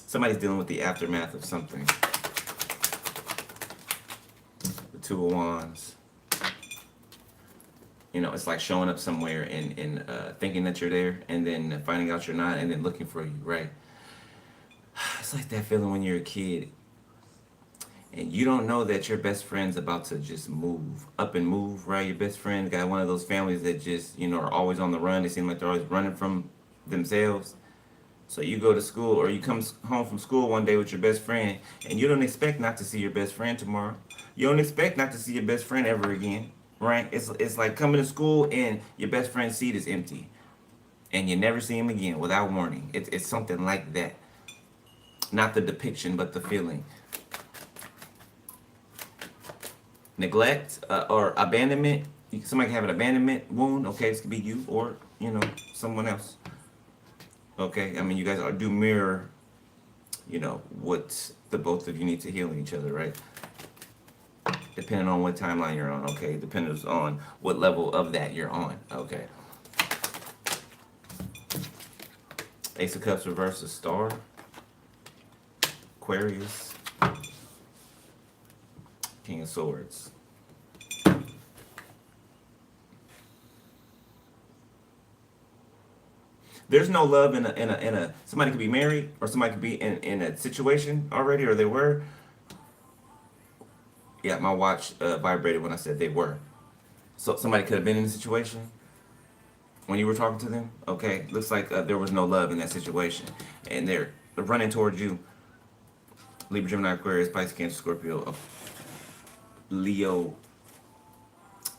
somebody's dealing with the aftermath of something. The Two of Wands. It's like showing up somewhere and thinking that you're there and then finding out you're not and then looking for you, right? It's like that feeling when you're a kid and you don't know that your best friend's about to just move, up and move, right? Your best friend got one of those families that just, are always on the run. They seem like they're always running from themselves. So you go to school or you come home from school one day with your best friend and you don't expect not to see your best friend tomorrow. You don't expect not to see your best friend ever again, right? It's like coming to school and your best friend's seat is empty and you never see him again without warning. It's something like that. Not the depiction, but the feeling. Neglect or abandonment. Somebody can have an abandonment wound. Okay, this could be you or, someone else. Okay, I mean, you guys do mirror, what the both of you need to heal in each other, right? Depending on what timeline you're on, okay? Depending on what level of that you're on, okay? Ace of Cups reverse, a star. Aquarius. King of Swords. There's no love in a somebody could be married or somebody could be in a situation already or they were. Yeah, my watch vibrated when I said they were. So somebody could have been in a situation when you were talking to them. Okay, looks like there was no love in that situation, and they're running towards you. Libra, Gemini, Aquarius, Pisces, Cancer, Scorpio, Leo,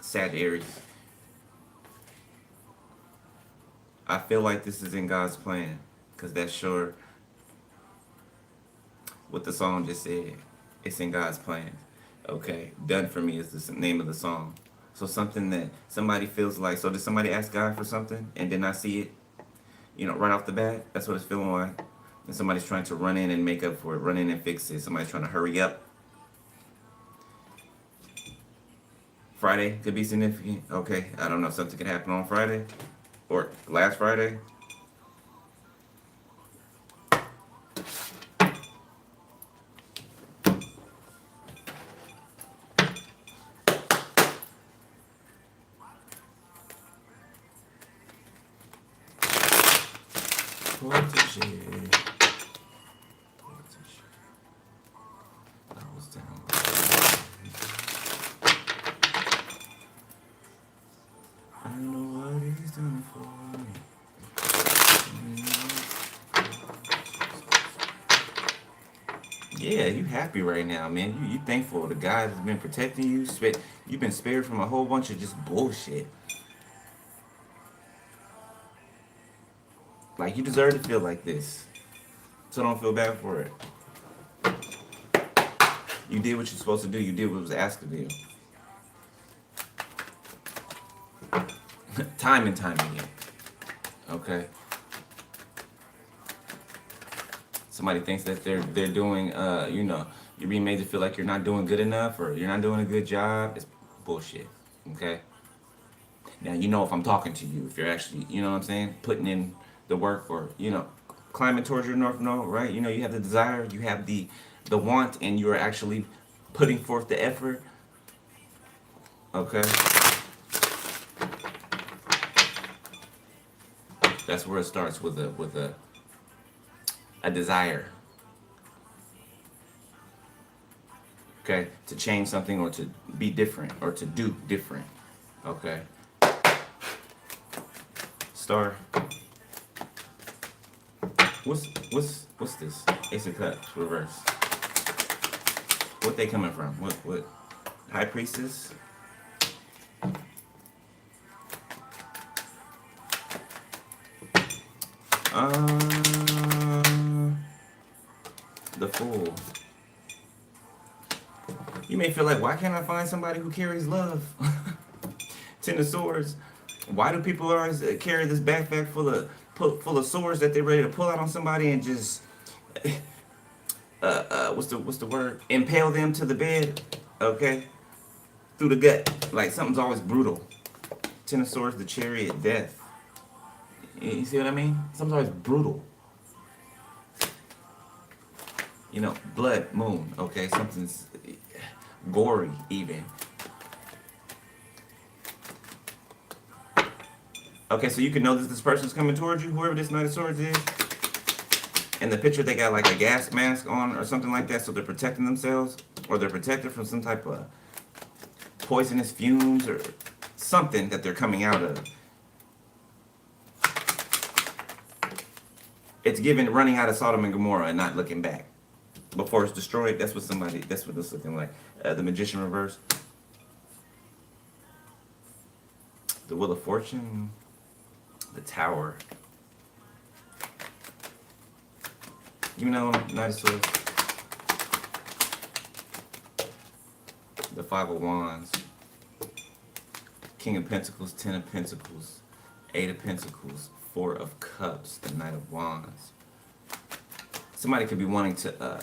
Sagittarius. I feel like this is in God's plan, because that's sure what the song just said. It's in God's plan. Okay, Done For Me is the name of the song. So something that somebody feels like, so did somebody ask God for something and did not see it, right off the bat? That's what it's feeling like. And somebody's trying to run in and make up for it, run in and fix it. Somebody's trying to hurry up. Friday could be significant. Okay, I don't know, something could happen on Friday or last Friday. Yeah, you happy right now, man. You thankful the God has been protecting you. You've been spared from a whole bunch of just bullshit. Like, you deserve to feel like this. So don't feel bad for it. You did what you're supposed to do. You did what was asked of you. Time and time again. Okay? Somebody thinks that they're doing, you're being made to feel like you're not doing good enough or you're not doing a good job. It's bullshit. Okay? Now, if I'm talking to you, if you're actually, what I'm saying, putting in the work or, climbing towards your North Node, right? You have the desire, you have the want, and you are actually putting forth the effort. Okay? That's where it starts with a desire. Okay? To change something or to be different or to do different. Okay? Star. What's this? Ace of Cups, reverse. What they coming from? What? High Priestess? You may feel like, why can't I find somebody who carries love? Ten of Swords. Why do people always carry this backpack full of swords that they're ready to pull out on somebody and just what's the word? Impale them to the bed, okay? Through the gut. Like something's always brutal. Ten of Swords, the Chariot, death. You see what I mean? Something's always brutal. You know, blood, moon, okay? Something's gory even. Okay, so you can know that this person's coming towards you, whoever this Knight of Swords is. In the picture, they got like a gas mask on or something like that, so they're protecting themselves, or they're protected from some type of poisonous fumes or something that they're coming out of. It's given running out of Sodom and Gomorrah and not looking back. Before it's destroyed, that's what it's looking like. The Magician reverse. The Wheel of Fortune. The Tower. You know, Knight of Swords. The Five of Wands. King of Pentacles, Ten of Pentacles, Eight of Pentacles, Four of Cups, the Knight of Wands. Somebody could be wanting to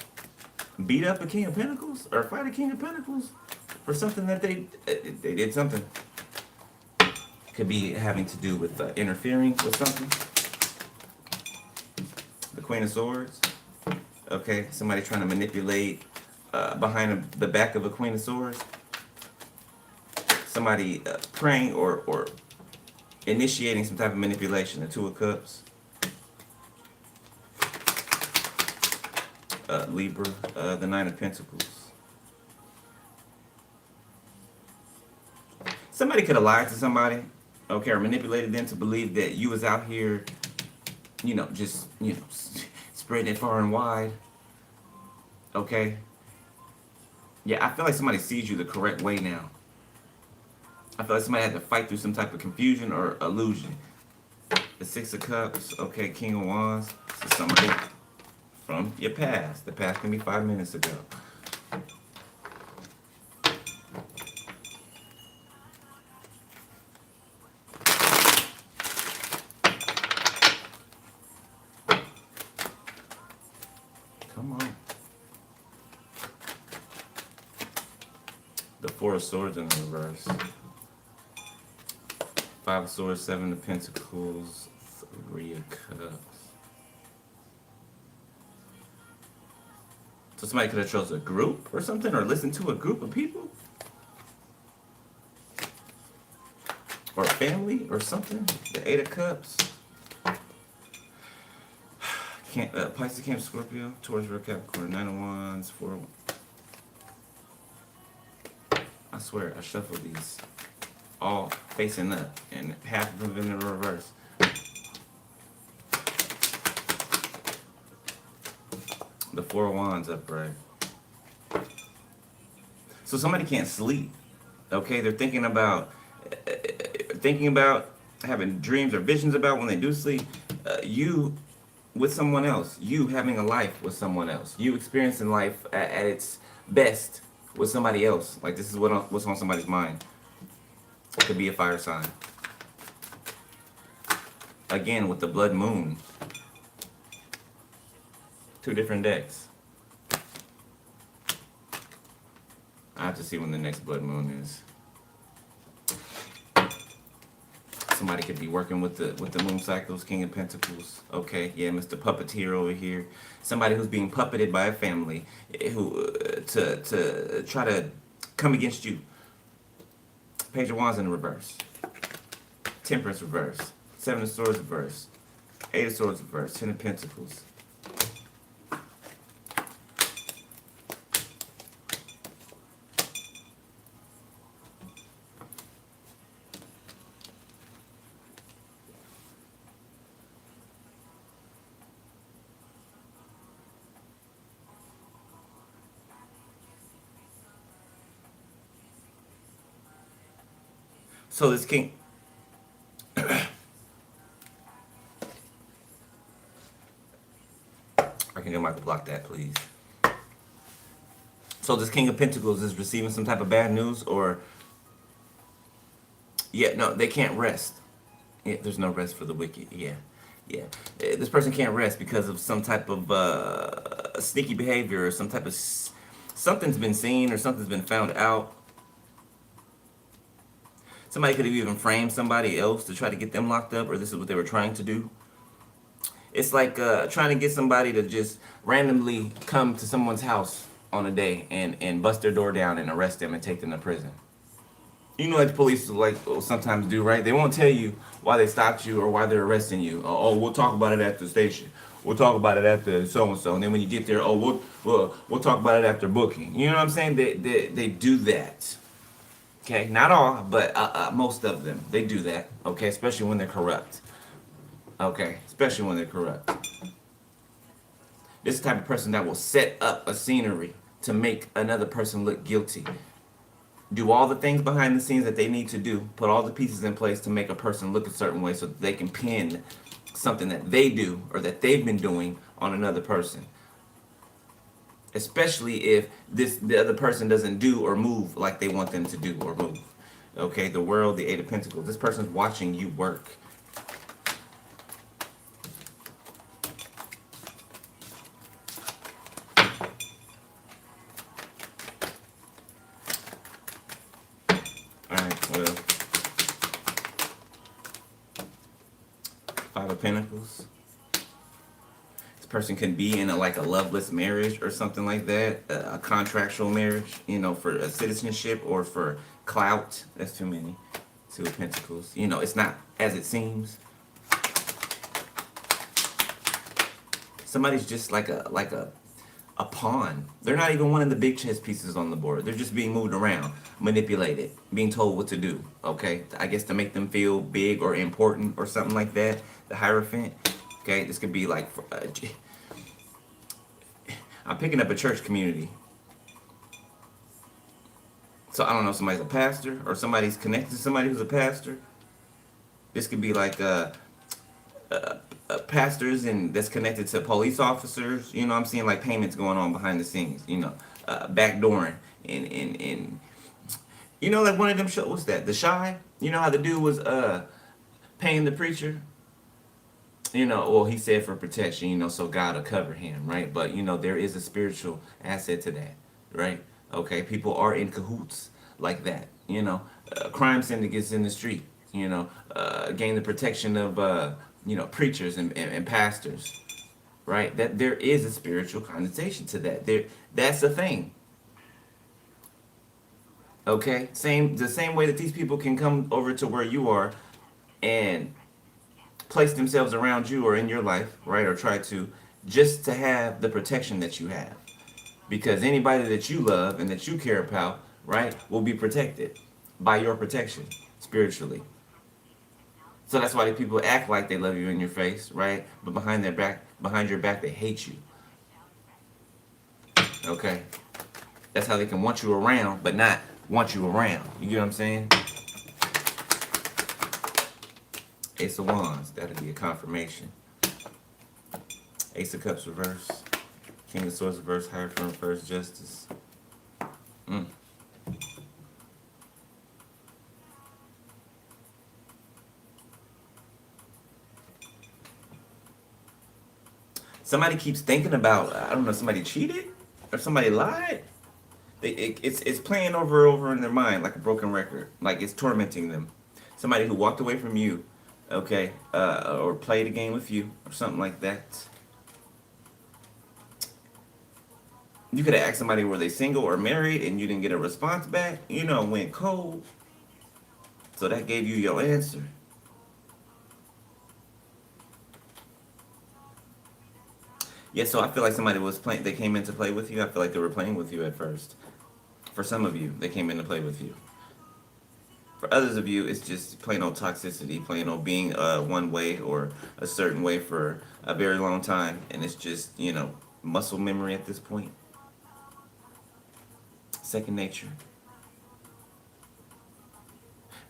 beat up a King of Pentacles or fight a King of Pentacles for something that they did something. Could be having to do with interfering with something. The Queen of Swords. Okay, somebody trying to manipulate behind the back of a Queen of Swords. Somebody praying or initiating some type of manipulation. The Two of Cups. Libra, the Nine of Pentacles. Somebody could have lied to somebody, okay, or manipulated them to believe that you was out here, you know, just, you know, spreading it far and wide, okay? Yeah, I feel like somebody sees you the correct way now. I feel like somebody had to fight through some type of confusion or illusion. The Six of Cups, okay, King of Wands. So somebody from your past. The past can be 5 minutes ago. Come on. The Four of Swords in the reverse. Five of Swords, Seven of Pentacles, Three of Cups. So somebody could have chose a group or something, or listened to a group of people, or a family or something. The Eight of Cups. Pisces, Cancer, Scorpio, Taurus, Virgo, Capricorn, Nine of Wands, Four of... I swear, I shuffled these all facing up, and half of them in the reverse. The Four of Wands upright. So somebody can't sleep. Okay, they're thinking about having dreams or visions about when they do sleep. You with someone else. You having a life with someone else. You experiencing life at its best with somebody else. Like this is what's on somebody's mind. It could be a fire sign. Again with the blood moon. Two different decks. I have to see when the next blood moon is. Somebody could be working with the moon cycles, King of Pentacles. Okay, yeah, Mr. Puppeteer over here. Somebody who's being puppeted by a family who to try to come against you. Page of Wands in the reverse. Temperance reverse. Seven of Swords reverse. Eight of Swords reverse. Ten of Pentacles. So this king, I can go back to block that, please. So So this King of Pentacles is receiving some type of bad news, or yeah, no, they can't rest. Yeah, there's no rest for the wicked. Yeah, yeah. This person can't rest because of some type of sneaky behavior, or some type of something's been seen or something's been found out. Somebody could have even framed somebody else to try to get them locked up, or this is what they were trying to do. It's like trying to get somebody to just randomly come to someone's house on a day and bust their door down and arrest them and take them to prison. You know, like the police like sometimes do, right? They won't tell you why they stopped you or why they're arresting you. Oh, we'll talk about it at the station. We'll talk about it at the so and so. And then when you get there, oh, we'll talk about it after booking. You know what I'm saying? They do that. Okay, not all, but most of them, they do that. Okay, especially when they're corrupt. Okay, especially when they're corrupt. This is the type of person that will set up a scenery to make another person look guilty. Do all the things behind the scenes that they need to do. Put all the pieces in place to make a person look a certain way so that they can pin something that they do or that they've been doing on another person. Especially if the other person doesn't do or move like they want them to do or move. Okay, the world, the Eight of Pentacles. This person's watching you work. Alright, well. Five of Pentacles. Person can be in a loveless marriage or something like that, a contractual marriage, you know, for a citizenship or for clout. That's too many. Two of Pentacles. You know, it's not as it seems. Somebody's just like a pawn. They're not even one of the big chess pieces on the board. They're just being moved around, manipulated, being told what to do. Okay, I guess to make them feel big or important or something like that. The Hierophant. Okay, this could be like, I'm picking up a church community. So I don't know if somebody's a pastor or somebody's connected to somebody who's a pastor. This could be like pastors and that's connected to police officers. You know, I'm seeing like payments going on behind the scenes. You know, backdooring and you know, like one of them shows. What's that? The Chime. You know how the dude was paying the preacher. You know, well, he said for protection, you know, so God will cover him, right? But, you know, there is a spiritual asset to that, right? Okay, people are in cahoots like that, you know. Crime syndicates in the street, you know, gain the protection of, you know, preachers and pastors, right? That there is a spiritual connotation to that. That's the thing. Okay, the same way that these people can come over to where you are and place themselves around you or in your life, right? Or try to, just to have the protection that you have. Because anybody that you love and that you care about, right, will be protected by your protection spiritually. So that's why the people act like they love you in your face, right? But behind your back, they hate you. Okay? That's how they can want you around, but not want you around. You get what I'm saying? Ace of Wands, that'll be a confirmation. Ace of Cups reverse. King of Swords reverse. Hierophant reverse. Justice. Somebody keeps thinking about, I don't know, somebody cheated? Or somebody lied? It's playing over in their mind like a broken record. Like it's tormenting them. Somebody who walked away from you, okay, or played a game with you, or something like that. You could have asked somebody were they single or married, and you didn't get a response back. You know, went cold. So that gave you your answer. Yeah, so I feel like somebody was playing. They came in to play with you. I feel like they were playing with you at first. For some of you, they came in to play with you. For others of you, it's just plain old toxicity, plain old being one way or a certain way for a very long time. And it's just, you know, muscle memory at this point. Second nature.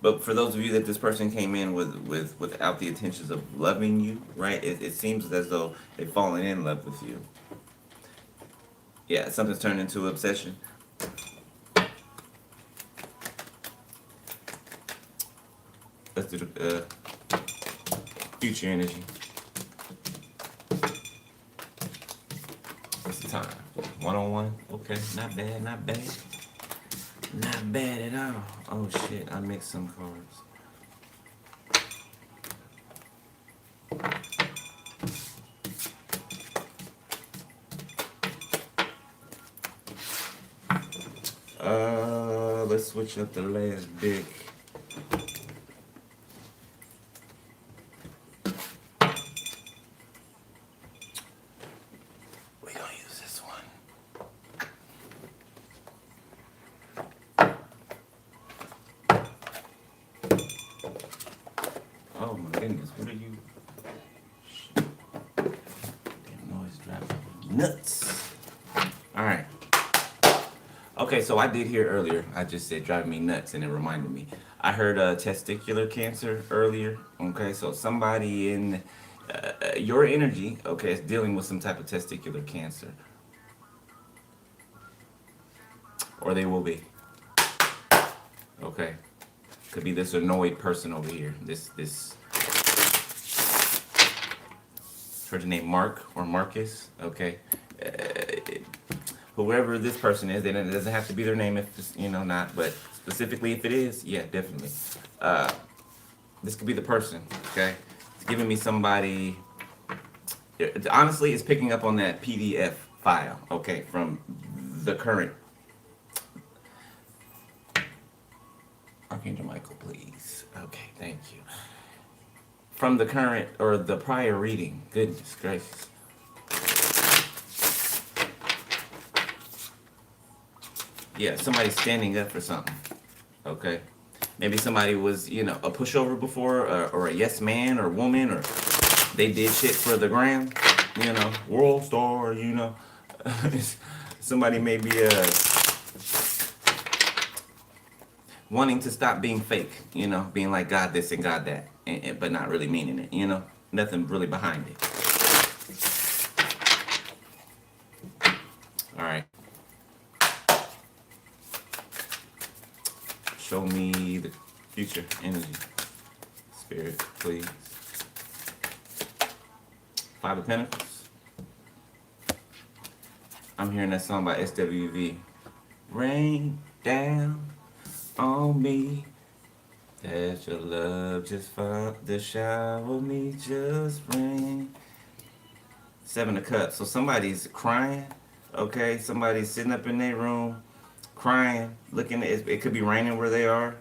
But for those of you that this person came in without the intentions of loving you, right? It seems as though they've fallen in love with you. Yeah, something's turned into obsession. Let's do the future energy. What's the time? 101? Okay, not bad, not bad. Not bad at all. Oh shit, I mixed some cards. Let's switch up the last deck. We're gonna use this one. Oh my goodness, what are you? Shit. Damn noise driving me nuts. Alright. Okay, so I did hear earlier, I just said driving me nuts and it reminded me. I heard testicular cancer earlier. Okay, so somebody in your energy, okay, is dealing with some type of testicular cancer. Or they will be. Okay. Could be this annoyed person over here. This heard the name Mark or Marcus. Okay. Whoever this person is, then it doesn't have to be their name if it's, you know, not, but specifically if it is, yeah, definitely. This could be the person, okay? It's giving me somebody, honestly, it's picking up on that PDF file, okay, from the current. Archangel Michael, please. Okay, thank you. From the current, or the prior reading, goodness gracious. Yeah, somebody's standing up for something. Okay. Maybe somebody was, you know, a pushover before, or a yes man or woman, or they did shit for the gram, you know, world star, you know. Somebody may be wanting to stop being fake, you know, being like God this and God that, but not really meaning it, you know, nothing really behind it. All right. Show me the future energy. Spirit, please. 5 of Pentacles. I'm hearing that song by SWV. Rain down on me. That your love just fall the shower me just rain. 7 of Cups. So somebody's crying. Okay, somebody's sitting up in their room crying, looking at it. It could be raining where they are.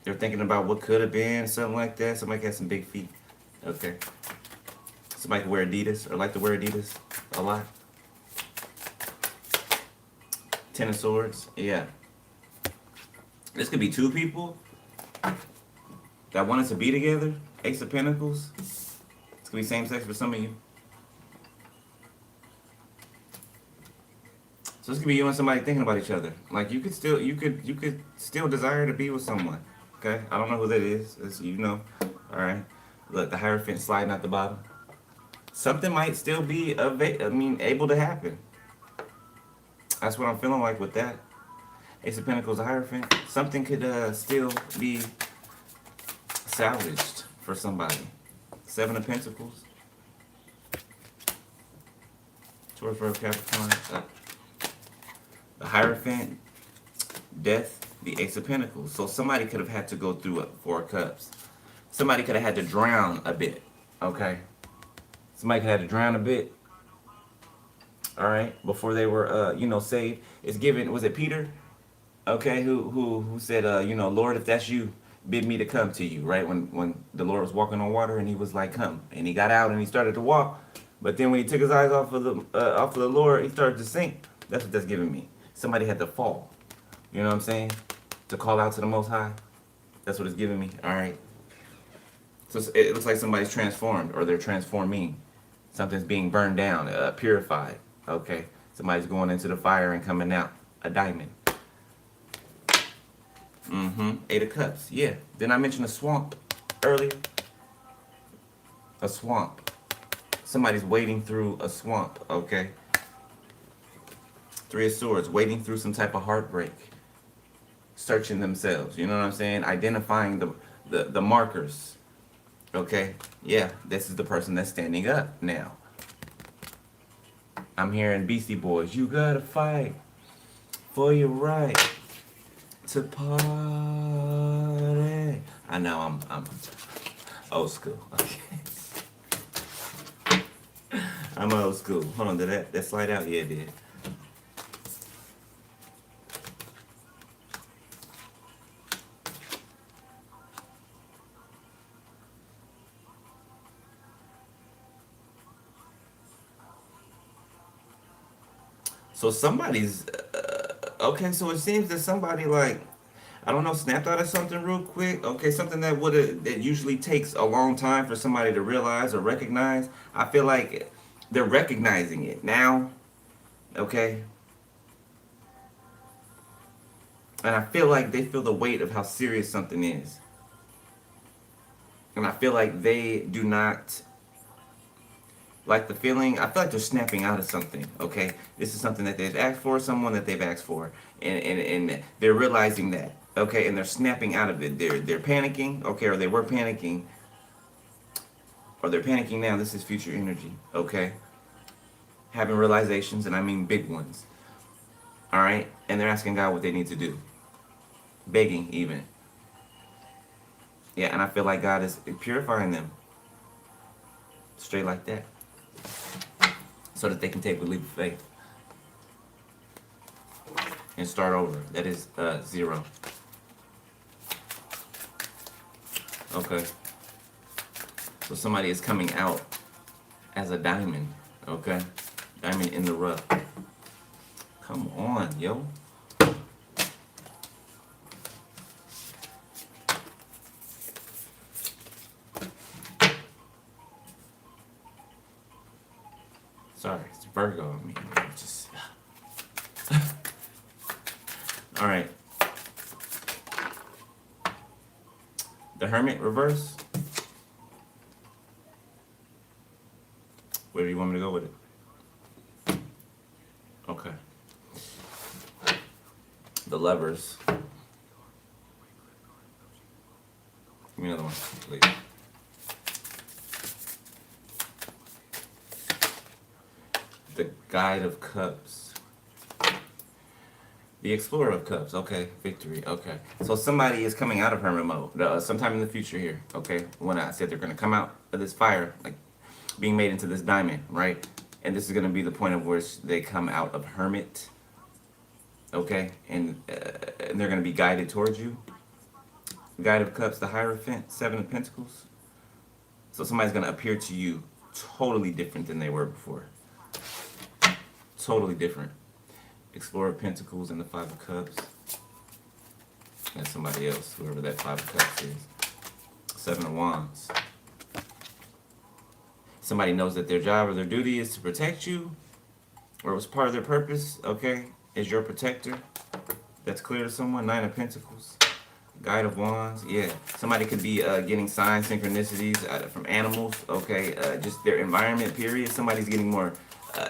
They're thinking about what could have been, something like that. Somebody got some big feet. Okay. Somebody can wear Adidas or like to wear Adidas a lot. 10 of Swords. Yeah. This could be 2 people that wanted to be together. Ace of Pentacles. This could be same sex for some of you. So this could be you and somebody thinking about each other. Like you could still desire to be with someone. Okay? I don't know who that is. It's, you know. Alright. Look, the Hierophant sliding at the bottom. Something might still be able to happen. That's what I'm feeling like with that. Ace of Pentacles, the Hierophant. Something could still be salvaged for somebody. 7 of Pentacles. Taurus, Virgo, Capricorn. The Hierophant, Death, the Ace of Pentacles. So somebody could have had to go through 4 Cups. Somebody could have had to drown a bit. Okay? Somebody could have had to drown a bit. Alright? Before they were, saved. It's given, was it Peter? Okay, who said, Lord, if that's you, bid me to come to you, right? When the Lord was walking on water and he was like, come. And he got out and he started to walk. But then when he took his eyes off of the Lord, he started to sink. That's what that's giving me. Somebody had to fall. You know what I'm saying? To call out to the Most High. That's what it's giving me. All right. So it looks like somebody's transformed, or they're transforming. Something's being burned down, purified. Okay. Somebody's going into the fire and coming out. A diamond. 8 of Cups. Yeah. Didn't I mention a swamp earlier? A swamp. Somebody's wading through a swamp. Okay. Three of Swords, wading through some type of heartbreak, searching themselves. You know what I'm saying? Identifying the markers. Okay? Yeah, this is the person that's standing up now. I'm hearing Beastie Boys. You gotta fight for your right to party. I know I'm old school. Okay. I'm old school. Hold on, did that slide out? Yeah, it did. So somebody's okay. So it seems that somebody like I don't know snapped out of something real quick. Okay, something that usually takes a long time for somebody to realize or recognize. I feel like they're recognizing it now. Okay, and I feel like they feel the weight of how serious something is, and I feel like they do not like the feeling. I feel like they're snapping out of something. Okay, this is something that they've asked for, someone that they've asked for, and they're realizing that. Okay, and they're snapping out of it. They're panicking. Okay, or they were panicking, or they're panicking now. This is future energy. Okay, having realizations, and I mean big ones. All right, and they're asking God what they need to do, begging even. Yeah, and I feel like God is purifying them, straight like that, so that they can take the leap of faith and start over. That is 0. Okay. So somebody is coming out as a diamond. Okay. Diamond in the rough. Come on, yo. Sorry, it's Virgo on me. Just all right. The Hermit reverse. Where do you want me to go with it? Okay. The Lovers. Give me another one, please. The Guide of Cups. The Explorer of Cups. Okay. Victory. Okay. So somebody is coming out of hermit mode sometime in the future here. Okay. When I said they're going to come out of this fire, like being made into this diamond, right? And this is going to be the point of where they come out of hermit. Okay. And they're going to be guided towards you. Guide of Cups, the Hierophant, 7 of Pentacles. So somebody's going to appear to you totally different than they were before. Totally different. Explorer of Pentacles and the 5 of Cups. And somebody else, whoever that 5 of Cups is. 7 of Wands. Somebody knows that their job or their duty is to protect you, or it was part of their purpose, okay, is your protector. That's clear to someone. 9 of Pentacles. Guide of Wands, yeah. Somebody could be getting signs, synchronicities from animals, okay. Just their environment, period. Somebody's getting more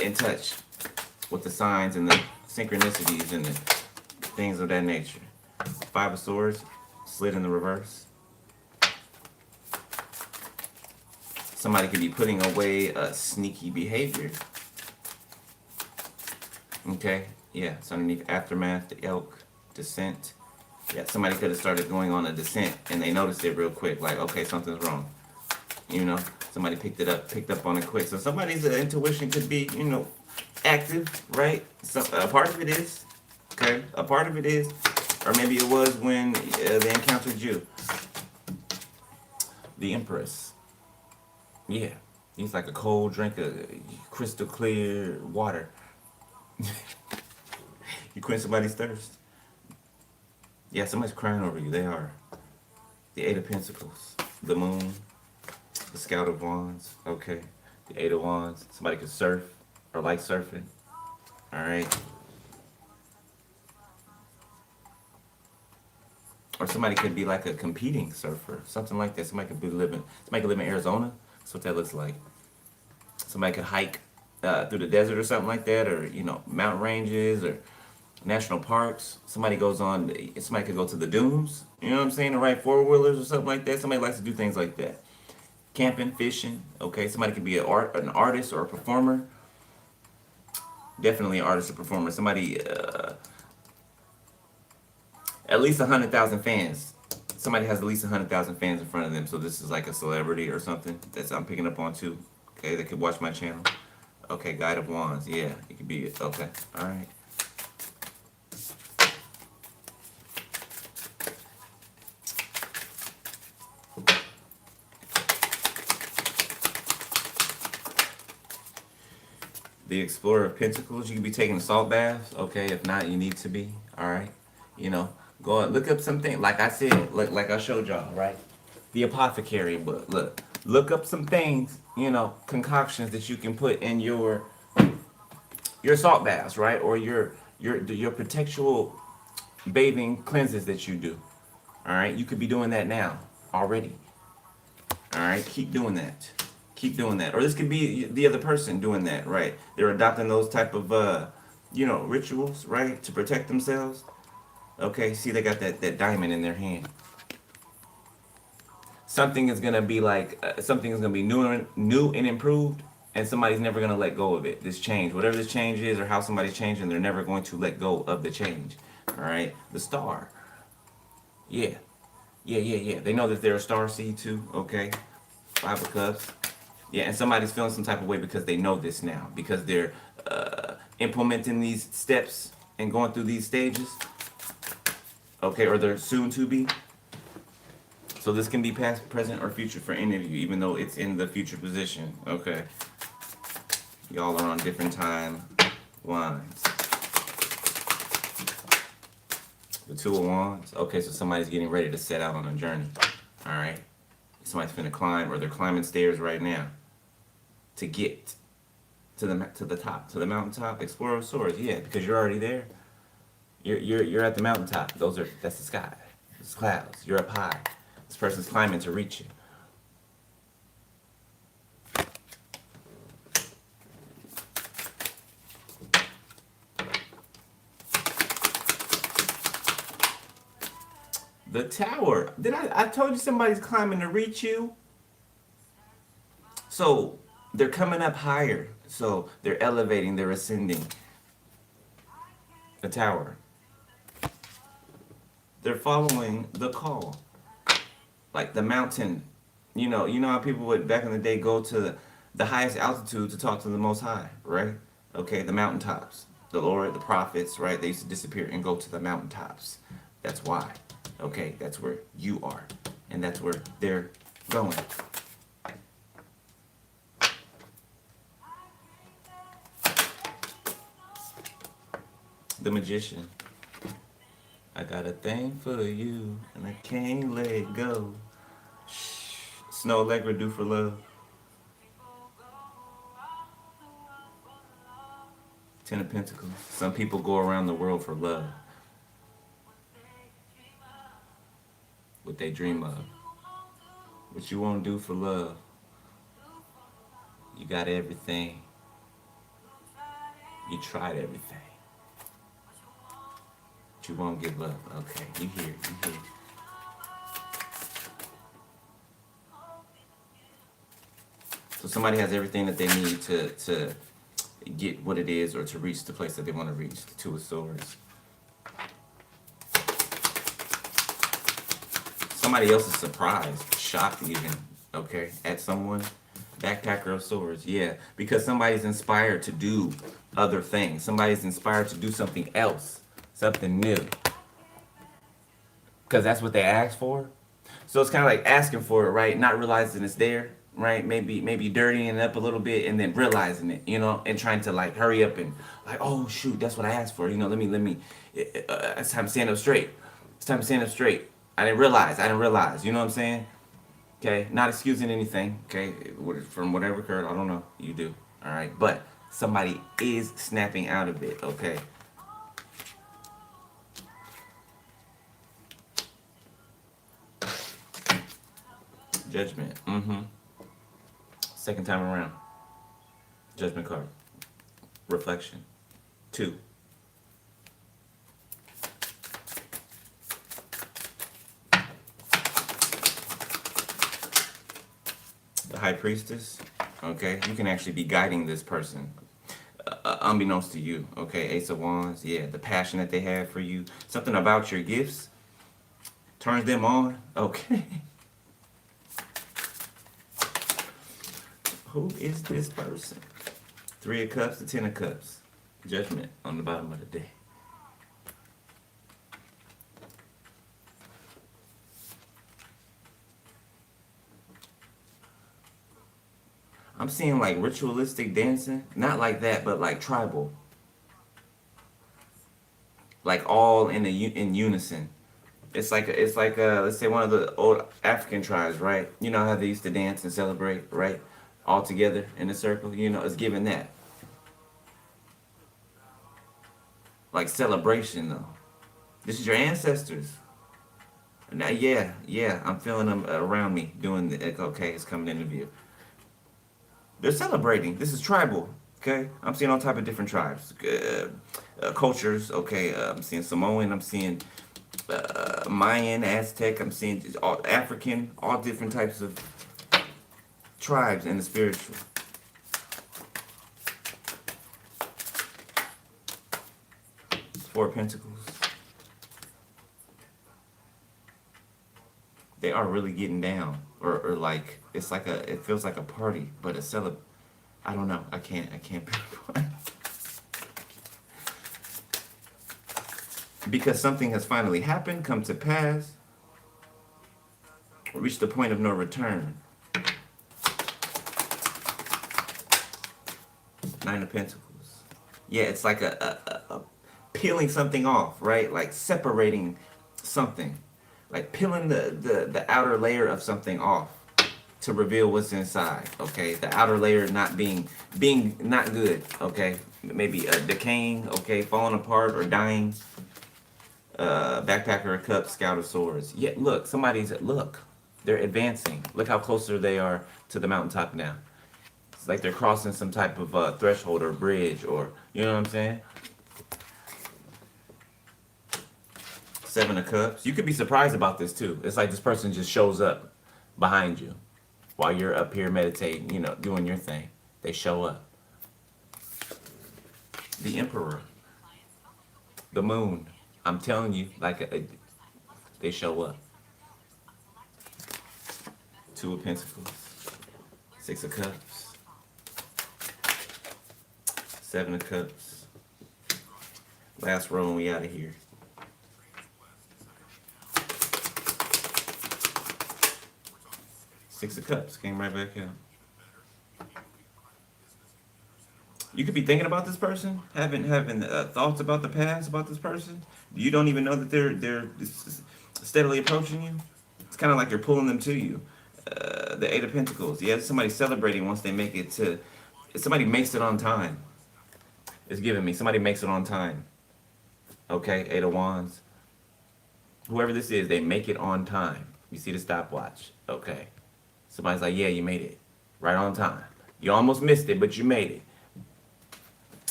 in touch with the signs and the synchronicities and the things of that nature. 5 of Swords, slid in the reverse. Somebody could be putting away sneaky behavior. Okay, yeah, it's underneath Aftermath, the Elk, Descent. Yeah, somebody could have started going on a descent and they noticed it real quick, like, okay, something's wrong. You know, somebody picked up on it quick. So somebody's intuition could be, you know, active, right? So a part of it is, okay, a part of it is, or maybe it was when they encountered you. The Empress. Yeah, he's like a cold drink of crystal clear water. You quench somebody's thirst. Yeah, somebody's crying over you. They are. The 8 of Pentacles. The Moon. The Scout of Wands. Okay. The 8 of Wands. Somebody could surf or like surfing. Alright. Or somebody could be like a competing surfer. Something like that. Somebody could live in Arizona. That's what that looks like. Somebody could hike through the desert or something like that, or mountain ranges or national parks. Somebody goes on. Somebody could go to the dunes. You know what I'm saying? To ride 4-wheelers or something like that. Somebody likes to do things like that. Camping, fishing. Okay, somebody could be an artist or a performer. Definitely an artist or performer. Somebody at least 100,000 fans. Somebody has at least 100,000 fans in front of them. So this is like a celebrity or something that I'm picking up on too. Okay, they could watch my channel. Okay, Guide of Wands. Yeah, it could be it. Okay, all right. The Explorer of Pentacles. You can be taking salt baths. Okay, if not, you need to be. All right. Go and look up something. Like I said, like I showed y'all, right? The Apothecary book. Look up some things. Concoctions that you can put in your salt baths, right? Or your protectual bathing cleanses that you do. All right. You could be doing that now already. All right. Keep doing that. Keep doing that. Or this could be the other person doing that, right? They're adopting those type of rituals, right, to protect themselves. Okay, see, they got that diamond in their hand. Something is gonna be like something is gonna be new and improved, and somebody's never gonna let go of it. This change, whatever this change is, or how somebody's changing, they're never going to let go of the change. All right, the star. Yeah, yeah. They know that they're a star seed too. Okay, 5 of Cups. Yeah, and somebody's feeling some type of way because they know this now, because they're implementing these steps and going through these stages. Okay, or they're soon to be. So this can be past, present, or future for any of you, even though it's in the future position. Okay. Y'all are on different time lines. The 2 of Wands. Okay, so somebody's getting ready to set out on a journey. All right. Somebody's finna climb, or they're climbing stairs right now to get to the top, to the mountaintop. Explorer of Swords. Yeah, because you're already there. You're at the mountaintop. That's the sky. It's clouds. You're up high. This person's climbing to reach you. The Tower. I told you somebody's climbing to reach you? So they're coming up higher. So they're elevating, they're ascending. The Tower. They're following the call. Like the mountain. You know how people would back in the day go to the highest altitude to talk to the Most High, right? Okay, the mountaintops. The Lord, the prophets, right? They used to disappear and go to the mountaintops. That's why. Okay, that's where you are. And that's where they're going. The Magician. I got a thing for you, and I can't let it go. Snow Allegra, Do for Love. 10 of Pentacles. Some people go around the world for love. What they dream of. What you won't do for love. You got everything. You tried everything. But you won't give love. Okay, you hear. So somebody has everything that they need to get what it is, or to reach the place that they want to reach. The 2 of Swords. Somebody else is surprised, shocked even, okay, at someone. Backpacker of Swords, yeah. Because somebody's inspired to do other things. Somebody's inspired to do something else. Something new. Because that's what they asked for. So it's kind of like asking for it, right? Not realizing it's there, right? Maybe dirtying it up a little bit and then realizing it, and trying to like hurry up and like, oh shoot, that's what I asked for. Let me. It's time to stand up straight. It's time to stand up straight. I didn't realize. You know what I'm saying? Okay, not excusing anything. Okay, from whatever occurred, I don't know. You do. All right, but somebody is snapping out of it. Okay. Judgment. Second time around. Judgment card. Reflection. 2. The High Priestess. Okay, you can actually be guiding this person, unbeknownst to you. Okay, Ace of Wands. Yeah, the passion that they have for you. Something about your gifts turns them on. Okay. Who is this person? 3 of Cups to 10 of Cups. Judgment on the bottom of the deck. I'm seeing like ritualistic dancing. Not like that, but like tribal. Like all in in unison. It's like let's say one of the old African tribes, right? You know how they used to dance and celebrate, right? All together in a circle. You know, it's giving that. Like celebration though. This is your ancestors. Now, yeah, I'm feeling them around me doing the, okay, it's coming into view. They're celebrating. This is tribal, okay? I'm seeing all type of different tribes, cultures, okay? I'm seeing Samoan, I'm seeing Mayan, Aztec, I'm seeing all African, all different types of tribes in the spiritual. Four of Pentacles. They are really getting down, or like it's like it feels like a party, but a I don't know. I can't pinpoint. Because something has finally happened, come to pass, reached the point of no return. 9 of Pentacles. Yeah, it's like a peeling something off, right? Like separating something. Like peeling the outer layer of something off to reveal what's inside, okay? The outer layer not being not good, okay? Maybe decaying, okay? Falling apart or dying. Backpacker of Cups, Scout of Swords. Yeah, look, look. They're advancing. Look how closer they are to the mountaintop now. It's like they're crossing some type of threshold or bridge or, you know what I'm saying? 7 of Cups. You could be surprised about this too. It's like this person just shows up behind you while you're up here meditating, you know, doing your thing. They show up. The Emperor. The Moon. I'm telling you, like they show up. 2 of Pentacles. 6 of Cups. 7 of Cups. Last row and we out of here. 6 of Cups came right back out. You could be thinking about this person, having thoughts about the past, about this person. You don't even know that they're steadily approaching you. It's kind of like you're pulling them to you. The 8 of Pentacles. Yeah, somebody celebrating once they make it to. Somebody makes it on time. It's giving me. Somebody makes it on time. Okay, 8 of Wands. Whoever this is, they make it on time. You see the stopwatch. Okay. Somebody's like, yeah, you made it. Right on time. You almost missed it, but you made it.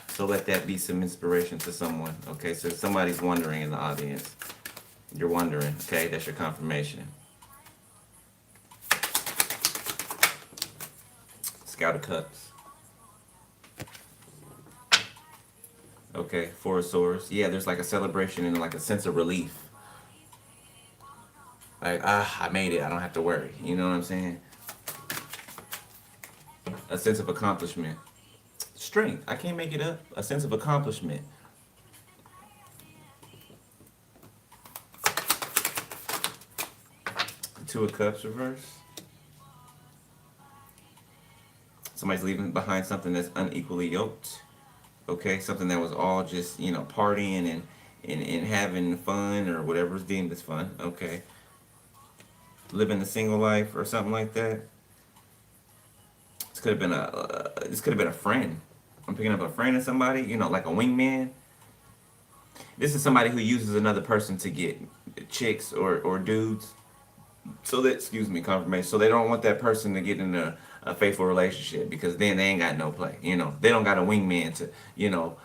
So let that be some inspiration to someone. Okay, so if somebody's wondering in the audience. You're wondering. Okay, that's your confirmation. Scout of Cups. Okay, 4 of Swords. Yeah, there's like a celebration and like a sense of relief. Like, I made it. I don't have to worry. You know what I'm saying? A sense of accomplishment. Strength. I can't make it up. A sense of accomplishment. The 2 of Cups reverse. Somebody's leaving behind something that's unequally yoked. Okay, something that was all just, you know, partying and having fun or whatever's deemed as fun. Okay. Living a single life or something like that. This could have been a friend. I'm picking up a friend of somebody, you know, like a wingman. This is somebody who uses another person to get chicks or dudes. So that, excuse me, confirmation. So they don't want that person to get in a a faithful relationship, because then they ain't got no play. You know, they don't got a wingman to, you know,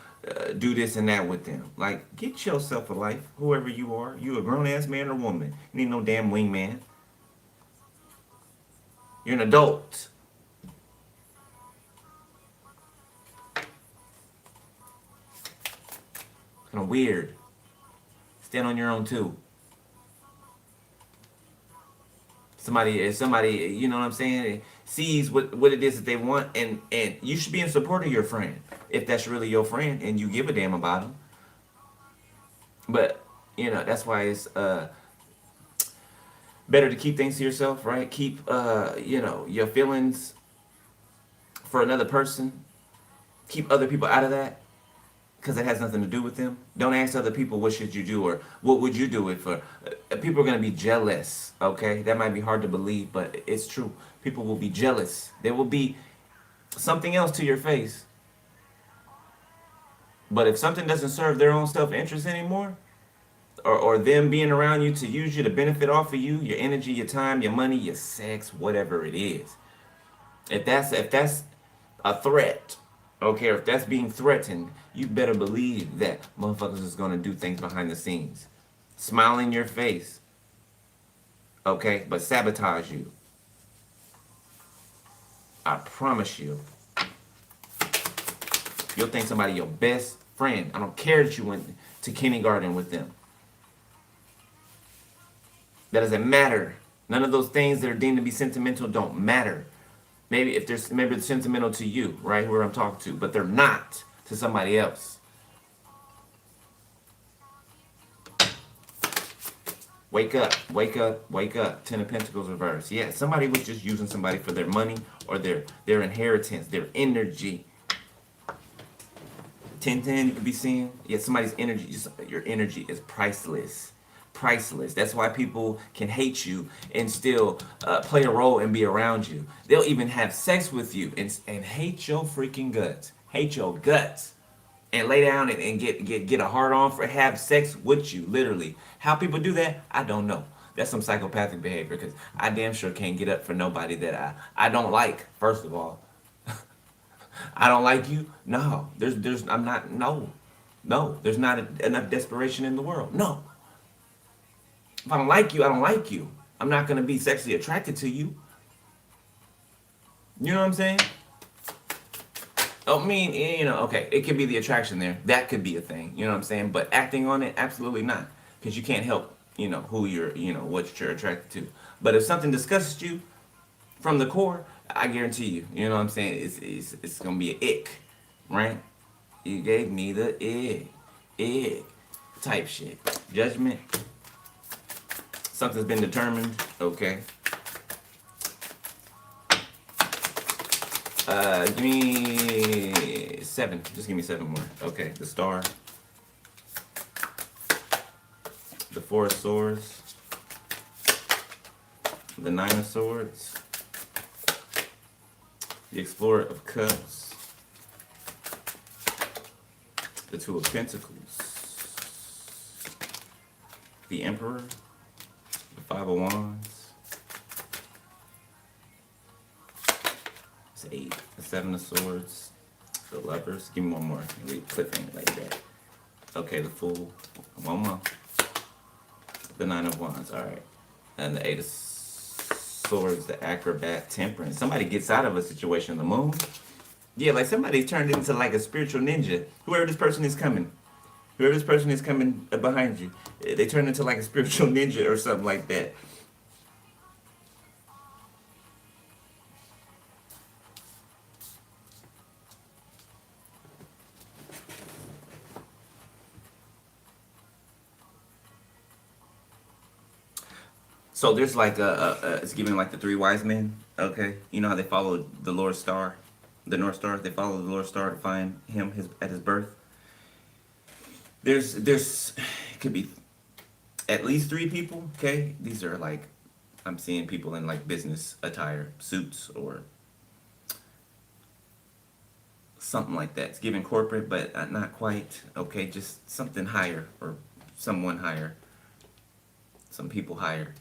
do this and that with them. Like, get yourself a life, whoever you are. You a grown ass man or woman. You need no damn wingman. You're an adult. Kind of weird. Stand on your own too. If somebody, you know what I'm saying, sees what it is that they want, and you should be in support of your friend if that's really your friend and you give a damn about them. But you know, that's why it's better to keep things to yourself, right? Keep you know, your feelings for another person. Keep other people out of that, because it has nothing to do with them. Don't ask other people what should you do or what would you do it for. People are going to be jealous, okay? That might be hard to believe, but it's true. People will be jealous. There will be something else to your face. But if something doesn't serve their own self-interest anymore, or them being around you to use you to benefit off of you, your energy, your time, your money, your sex, whatever it is. If that's a threat, okay, or if that's being threatened, you better believe that motherfuckers is gonna do things behind the scenes. Smile in your face, okay, but sabotage you. I promise you. You'll think somebody your best friend. I don't care that you went to kindergarten with them. That doesn't matter. None of those things that are deemed to be sentimental don't matter. Maybe if maybe it's sentimental to you, right, who I'm talking to, but they're not to somebody else. Wake up, wake up, wake up. 10 of Pentacles reverse. Yeah, somebody was just using somebody for their money or their inheritance, their energy. 10-10, you could be seeing. Yeah, somebody's energy, your energy is priceless. Priceless. That's why people can hate you and still play a role and be around you. They'll even have sex with you and hate your freaking guts. Hate your guts. And lay down and get a hard on for have sex with you, literally. How people do that, I don't know. That's some psychopathic behavior, because I damn sure can't get up for nobody that I don't like, first of all. I don't like you? No. I'm not, no. No. There's not enough desperation in the world. No. If I don't like you, I don't like you. I'm not going to be sexually attracted to you. You know what I'm saying? I mean, you know, okay, it could be the attraction there. That could be a thing. You know what I'm saying? But acting on it, absolutely not. Because you can't help, you know, who you're, you know, what you're attracted to. But if something disgusts you from the core, I guarantee you, you know what I'm saying? It's going to be an ick, right? You gave me the ick type shit. Judgment. Something's been determined, okay. Give me 7. Just give me 7 more. Okay, the Star. The 4 of Swords. The 9 of Swords. The Explorer of Cups. The 2 of Pentacles. The Emperor. The 5 of Wands. It's 8. The 7 of Swords. The Lovers. Give me one more. Read cliffhanger like that. Okay, the Fool. One more. The 9 of Wands. Alright. And the 8 of Swords. The Acrobat. Temperance. Somebody gets out of a situation. The Moon. Yeah, like somebody turned into like a spiritual ninja. Whoever this person is coming. Whoever this person is coming behind you. They turn into like a spiritual ninja or something like that. So there's like it's giving like the 3 wise men, okay? You know how they follow the Lord Star, the North Star? They follow the Lord Star to find him at his birth. There's it could be at least 3 people, okay? These are like, I'm seeing people in like business attire, suits or something like that. It's giving corporate, but not quite, okay? Just something higher or someone higher, some people higher.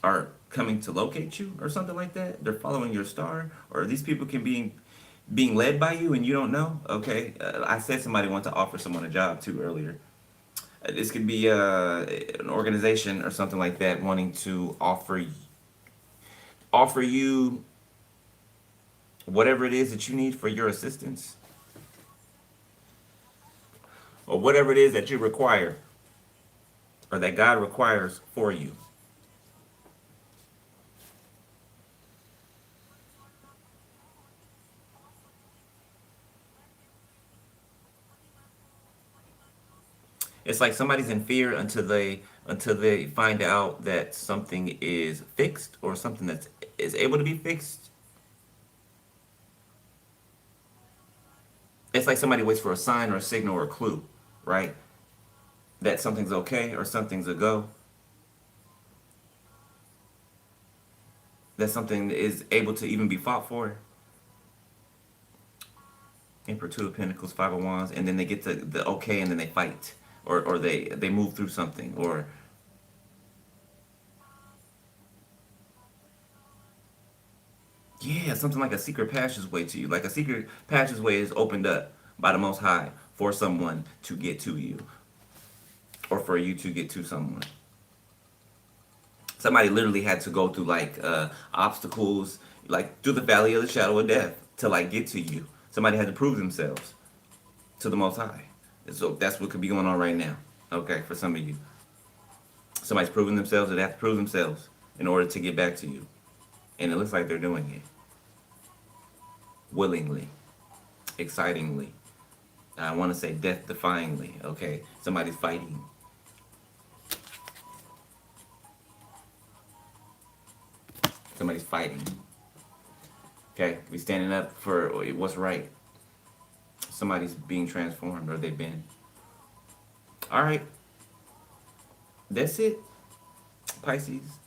are coming to locate you or something like that. They're following your star, or these people can be being led by you and you don't know. Okay, I said somebody wanted to offer someone a job too earlier. This could be an organization or something like that wanting to offer you whatever it is that you need for your assistance, or whatever it is that you require or that God requires for you. It's like somebody's in fear until they find out that something is fixed, or something that is able to be fixed. It's like somebody waits for a sign or a signal or a clue, right? That something's okay or something's a go. That something is able to even be fought for. Emperor, Two of Pentacles, Five of Wands, and then they get to the okay, and then they fight, or they move through something, or yeah, something like a secret passageway to you. Like a secret passageway is opened up by the Most High for someone to get to you, or for you to get to someone. Somebody literally had to go through like obstacles, like through the valley of the shadow of death to like get to you. Somebody had to prove themselves to the Most High. And so that's what could be going on right now. Okay, for some of you, somebody's proving themselves, or they have to prove themselves in order to get back to you, and it looks like they're doing it willingly, excitingly. I want to say death-defyingly. Okay, somebody's fighting. Somebody's fighting. Okay, we standing up for what's right. Somebody's being transformed, or they've been. All right, that's it, Pisces.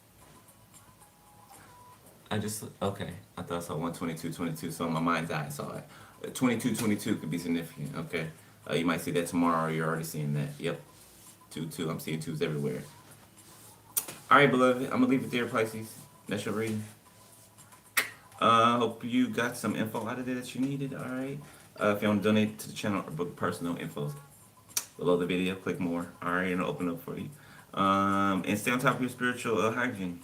Okay. I thought I saw 122, so in my mind's eye I saw it. 22, could be significant. Okay, you might see that tomorrow, or you're already seeing that. Yep, 2. I'm seeing 2s everywhere. All right, beloved. I'm gonna leave it there, Pisces. That's your reading. Hope you got some info out of there that you needed. All right. If you want to donate to the channel or book personal info below the video, click more. All right, and it'll open up for you. And stay on top of your spiritual hygiene.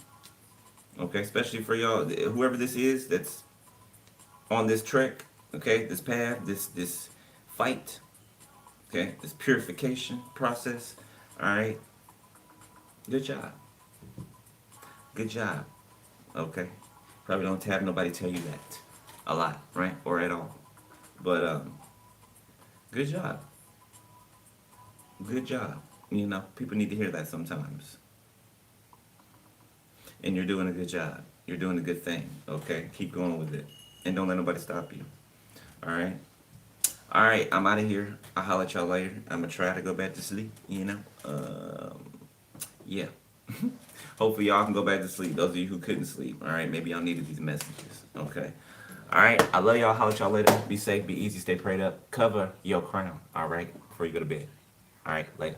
Okay, especially for y'all, whoever this is that's on this trek. Okay, this path, this fight. Okay, this purification process. All right. Good job. Good job. Okay. Probably don't have nobody tell you that a lot, right? Or at all. But good job. Good job. You know, people need to hear that sometimes. And you're doing a good job. You're doing a good thing. Okay? Keep going with it. And don't let nobody stop you. Alright? Alright, I'm out of here. I'll holler at y'all later. I'm going to try to go back to sleep, you know? Yeah. Hopefully y'all can go back to sleep. Those of you who couldn't sleep. Alright? Maybe y'all needed these messages. Okay? Alright? I love y'all. Holler at y'all later. Be safe. Be easy. Stay prayed up. Cover your crown. Alright? Before you go to bed. Alright? Later.